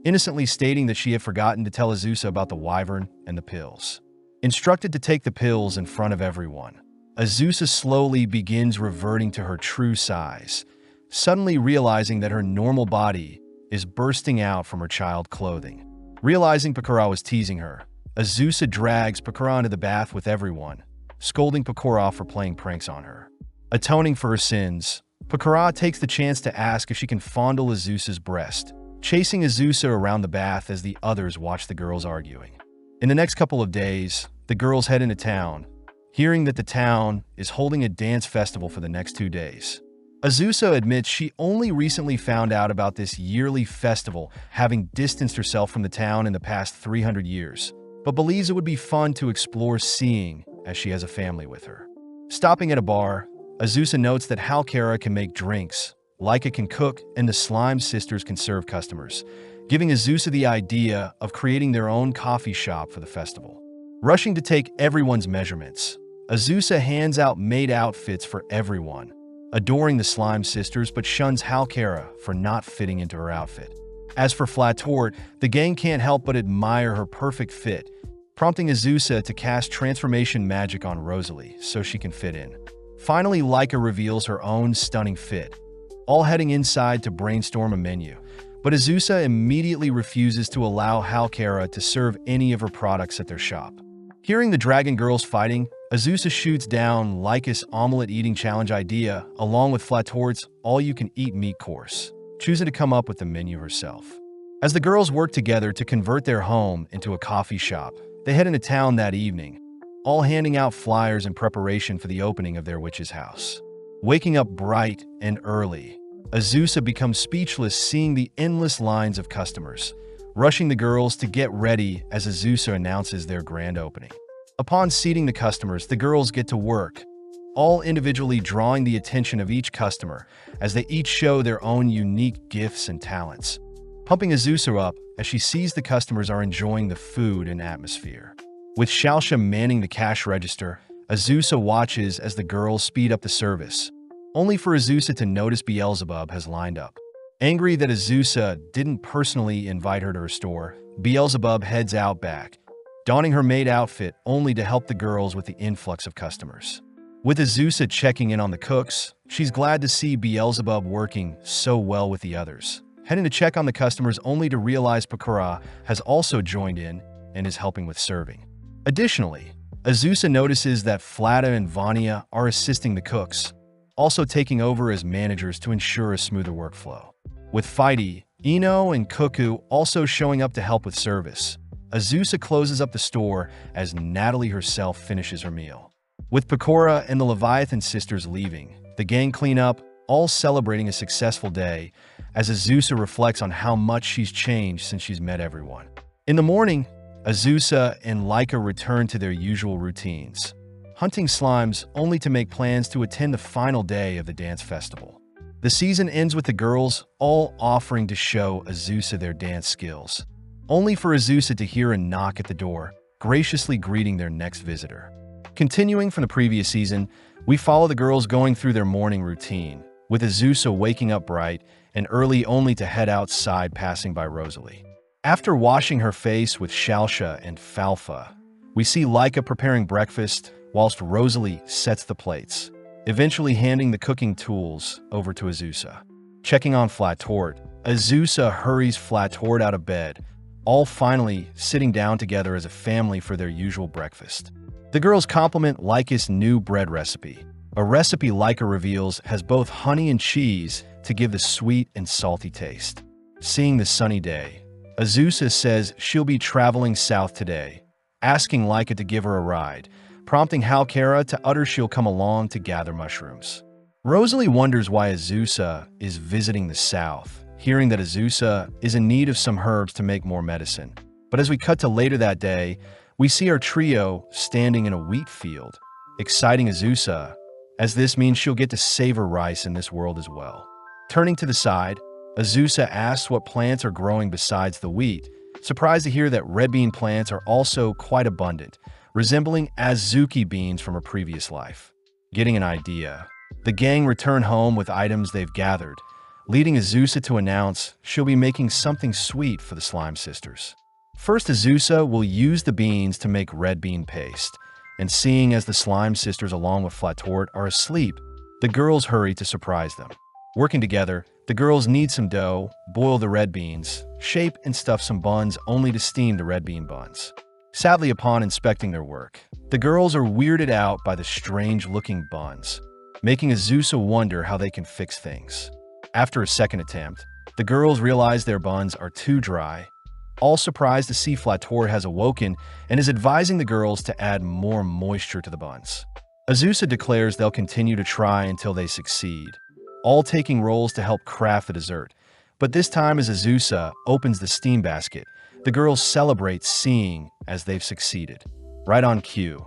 Speaker 1: innocently stating that she had forgotten to tell Azusa about the wyvern and the pills. Instructed to take the pills in front of everyone, Azusa slowly begins reverting to her true size, suddenly realizing that her normal body is bursting out from her child clothing. Realizing Pakora was teasing her, Azusa drags Pakora into the bath with everyone, scolding Pakora for playing pranks on her. Atoning for her sins, Pakora takes the chance to ask if she can fondle Azusa's breast, chasing Azusa around the bath as the others watch the girls arguing. In the next couple of days, the girls head into town, hearing that the town is holding a dance festival for the next 2 days. Azusa admits she only recently found out about this yearly festival, having distanced herself from the town in the past 300 years, but believes it would be fun to explore seeing as she has a family with her. Stopping at a bar, Azusa notes that Halkara can make drinks, Laika can cook, and the Slime Sisters can serve customers, giving Azusa the idea of creating their own coffee shop for the festival. Rushing to take everyone's measurements, Azusa hands out maid outfits for everyone, adoring the Slime Sisters but shuns Halkara for not fitting into her outfit. As for Flatort, the gang can't help but admire her perfect fit, prompting Azusa to cast transformation magic on Rosalie so she can fit in. Finally, Laika reveals her own stunning fit, all heading inside to brainstorm a menu. But Azusa immediately refuses to allow Halkara to serve any of her products at their shop. Hearing the Dragon Girls fighting, Azusa shoots down Laika's omelet eating challenge idea along with Flatort's all-you-can-eat meat course, choosing to come up with the menu herself. As the girls work together to convert their home into a coffee shop, they head into town that evening, all handing out flyers in preparation for the opening of their witch's house. Waking up bright and early, Azusa becomes speechless seeing the endless lines of customers, rushing the girls to get ready as Azusa announces their grand opening. Upon seating the customers, the girls get to work, all individually drawing the attention of each customer as they each show their own unique gifts and talents, pumping Azusa up as she sees the customers are enjoying the food and atmosphere. With Shalsha manning the cash register, Azusa watches as the girls speed up the service, only for Azusa to notice Beelzebub has lined up. Angry that Azusa didn't personally invite her to her store, Beelzebub heads out back, donning her maid outfit only to help the girls with the influx of customers. With Azusa checking in on the cooks, she's glad to see Beelzebub working so well with the others, heading to check on the customers only to realize Pakura has also joined in and is helping with serving. Additionally, Azusa notices that Flata and Vania are assisting the cooks, also taking over as managers to ensure a smoother workflow. With Fighty, Ino, and Cuckoo also showing up to help with service, Azusa closes up the store as Natalie herself finishes her meal. With Pakora and the Leviathan sisters leaving, the gang clean up, all celebrating a successful day, as Azusa reflects on how much she's changed since she's met everyone. In the morning, Azusa and Laika return to their usual routines, hunting slimes only to make plans to attend the final day of the dance festival. The season ends with the girls all offering to show Azusa their dance skills, only for Azusa to hear a knock at the door, graciously greeting their next visitor. Continuing from the previous season, we follow the girls going through their morning routine, with Azusa waking up bright and early only to head outside passing by Rosalie. After washing her face with Shalsha and Falfa, we see Laika preparing breakfast whilst Rosalie sets the plates, eventually handing the cooking tools over to Azusa. Checking on Flatort, Azusa hurries Flatort out of bed, all finally sitting down together as a family for their usual breakfast. The girls compliment Laika's new bread recipe, a recipe Laika reveals has both honey and cheese to give the sweet and salty taste. Seeing the sunny day, Azusa says she'll be traveling south today, asking Laika to give her a ride, prompting Halkara to utter she'll come along to gather mushrooms. Rosalie wonders why Azusa is visiting the south, hearing that Azusa is in need of some herbs to make more medicine. But as we cut to later that day, we see our trio standing in a wheat field, exciting Azusa, as this means she'll get to savor rice in this world as well. Turning to the side, Azusa asks what plants are growing besides the wheat, surprised to hear that red bean plants are also quite abundant, resembling Azuki beans from a previous life. Getting an idea, the gang return home with items they've gathered, leading Azusa to announce she'll be making something sweet for the Slime Sisters. First, Azusa will use the beans to make red bean paste, and seeing as the Slime Sisters along with Flatort are asleep, the girls hurry to surprise them. Working together, the girls knead some dough, boil the red beans, shape and stuff some buns only to steam the red bean buns. Sadly, upon inspecting their work, the girls are weirded out by the strange-looking buns, making Azusa wonder how they can fix things. After a second attempt, the girls realize their buns are too dry, all surprised to see Flator has awoken and is advising the girls to add more moisture to the buns. Azusa declares they'll continue to try until they succeed, all taking roles to help craft the dessert. But this time as Azusa opens the steam basket, the girls celebrate seeing as they've succeeded. Right on cue,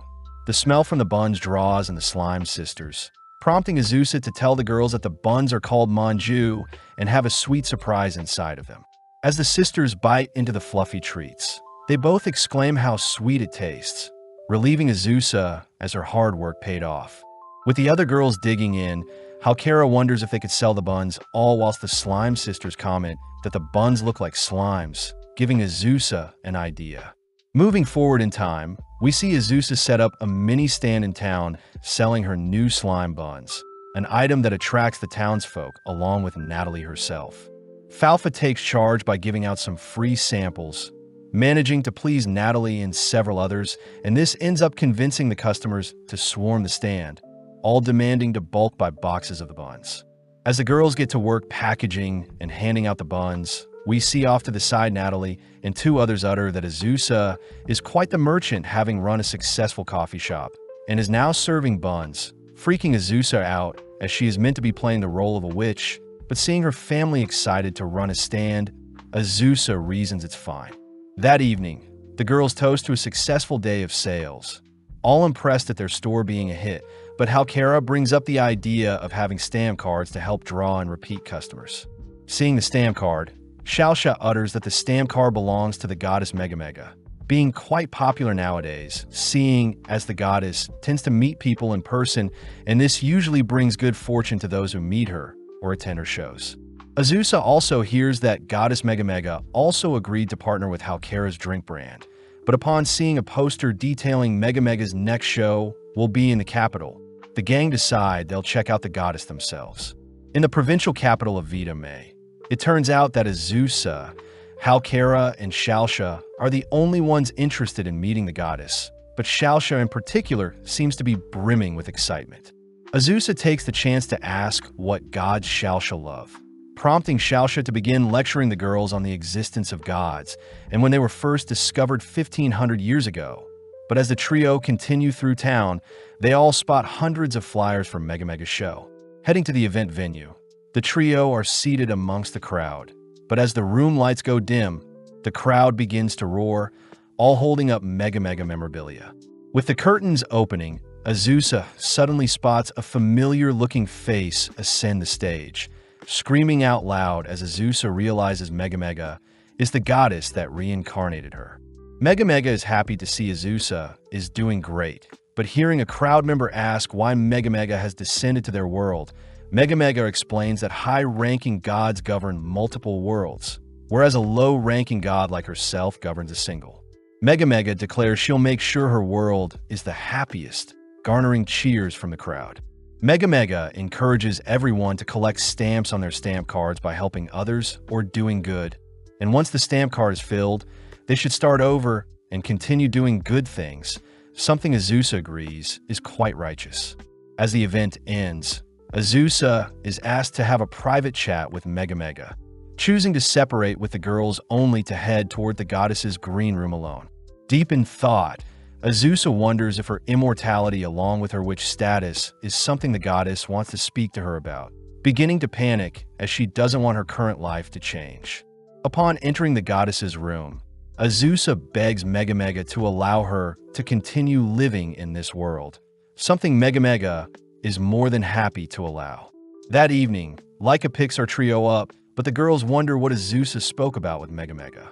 Speaker 1: the smell from the buns draws in the Slime Sisters, prompting Azusa to tell the girls that the buns are called manju and have a sweet surprise inside of them. As the sisters bite into the fluffy treats, they both exclaim how sweet it tastes, relieving Azusa as her hard work paid off. With the other girls digging in, Halkara wonders if they could sell the buns, all whilst the slime sisters comment that the buns look like slimes, giving Azusa an idea. Moving forward in time, we see Azusa set up a mini stand in town selling her new slime buns, an item that attracts the townsfolk along with Natalie herself. Falfa takes charge by giving out some free samples, managing to please Natalie and several others, and this ends up convincing the customers to swarm the stand, all demanding to bulk buy boxes of the buns. As the girls get to work packaging and handing out the buns, we see off to the side Natalie and two others utter that Azusa is quite the merchant, having run a successful coffee shop, and is now serving buns, freaking Azusa out as she is meant to be playing the role of a witch, but seeing her family excited to run a stand, Azusa reasons it's fine. That evening, the girls toast to a successful day of sales, all impressed at their store being a hit, but Halkara brings up the idea of having stamp cards to help draw and repeat customers. Seeing the stamp card, Xiaoxia utters that the stamp card belongs to the goddess Megamega, being quite popular nowadays, seeing as the goddess tends to meet people in person, and this usually brings good fortune to those who meet her or attend her shows. Azusa also hears that goddess Megamega also agreed to partner with Halkara's drink brand, but upon seeing a poster detailing Megamega's next show will be in the capital, the gang decide they'll check out the goddess themselves. In the provincial capital of VIDZ, it turns out that Azusa, Halkara, and Xiaoxia are the only ones interested in meeting the goddess, but Xiaoxia in particular seems to be brimming with excitement. Azusa takes the chance to ask what gods Xiaoxia love, prompting Xiaoxia to begin lecturing the girls on the existence of gods and when they were first discovered 1500 years ago. But as the trio continue through town, they all spot hundreds of flyers for Megamega's show. Heading to the event venue, the trio are seated amongst the crowd, but as the room lights go dim, the crowd begins to roar, all holding up Megamega memorabilia. With the curtains opening, Azusa suddenly spots a familiar-looking face ascend the stage, screaming out loud as Azusa realizes Megamega is the goddess that reincarnated her. Megamega is happy to see Azusa is doing great, but hearing a crowd member ask why Megamega has descended to their world, Megamega explains that high-ranking gods govern multiple worlds, whereas a low-ranking god like herself governs a single. Megamega declares she'll make sure her world is the happiest, garnering cheers from the crowd. Megamega encourages everyone to collect stamps on their stamp cards by helping others or doing good, and once the stamp card is filled, they should start over and continue doing good things, something Azusa agrees is quite righteous. As the event ends, Azusa is asked to have a private chat with Megamega, choosing to separate with the girls only to head toward the goddess's green room alone. Deep in thought, Azusa wonders if her immortality along with her witch status is something the goddess wants to speak to her about, beginning to panic as she doesn't want her current life to change. Upon entering the goddess's room, Azusa begs Megamega to allow her to continue living in this world, something Megamega is more than happy to allow. That evening, Laika picks our trio up, but the girls wonder what Azusa spoke about with Megamega.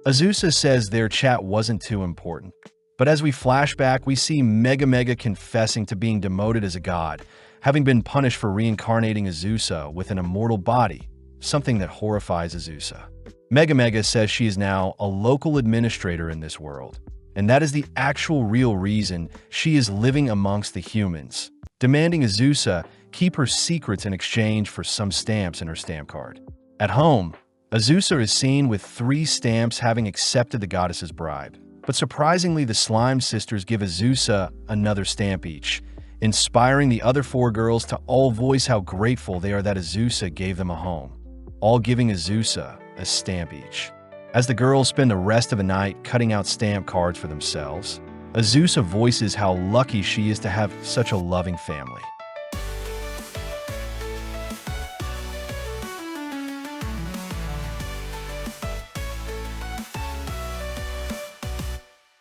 Speaker 1: Azusa says their chat wasn't too important, but as we flash back, we see Megamega confessing to being demoted as a god, having been punished for reincarnating Azusa with an immortal body, something that horrifies Azusa. Megamega says she is now a local administrator in this world, and that is the actual real reason she is living amongst the humans, demanding Azusa keep her secrets in exchange for some stamps in her stamp card. At home, Azusa is seen with 3 stamps having accepted the goddess's bribe, but surprisingly the Slime Sisters give Azusa another stamp each, inspiring the other 4 girls to all voice how grateful they are that Azusa gave them a home, all giving Azusa a stamp each. As the girls spend the rest of the night cutting out stamp cards for themselves, Azusa voices how lucky she is to have such a loving family.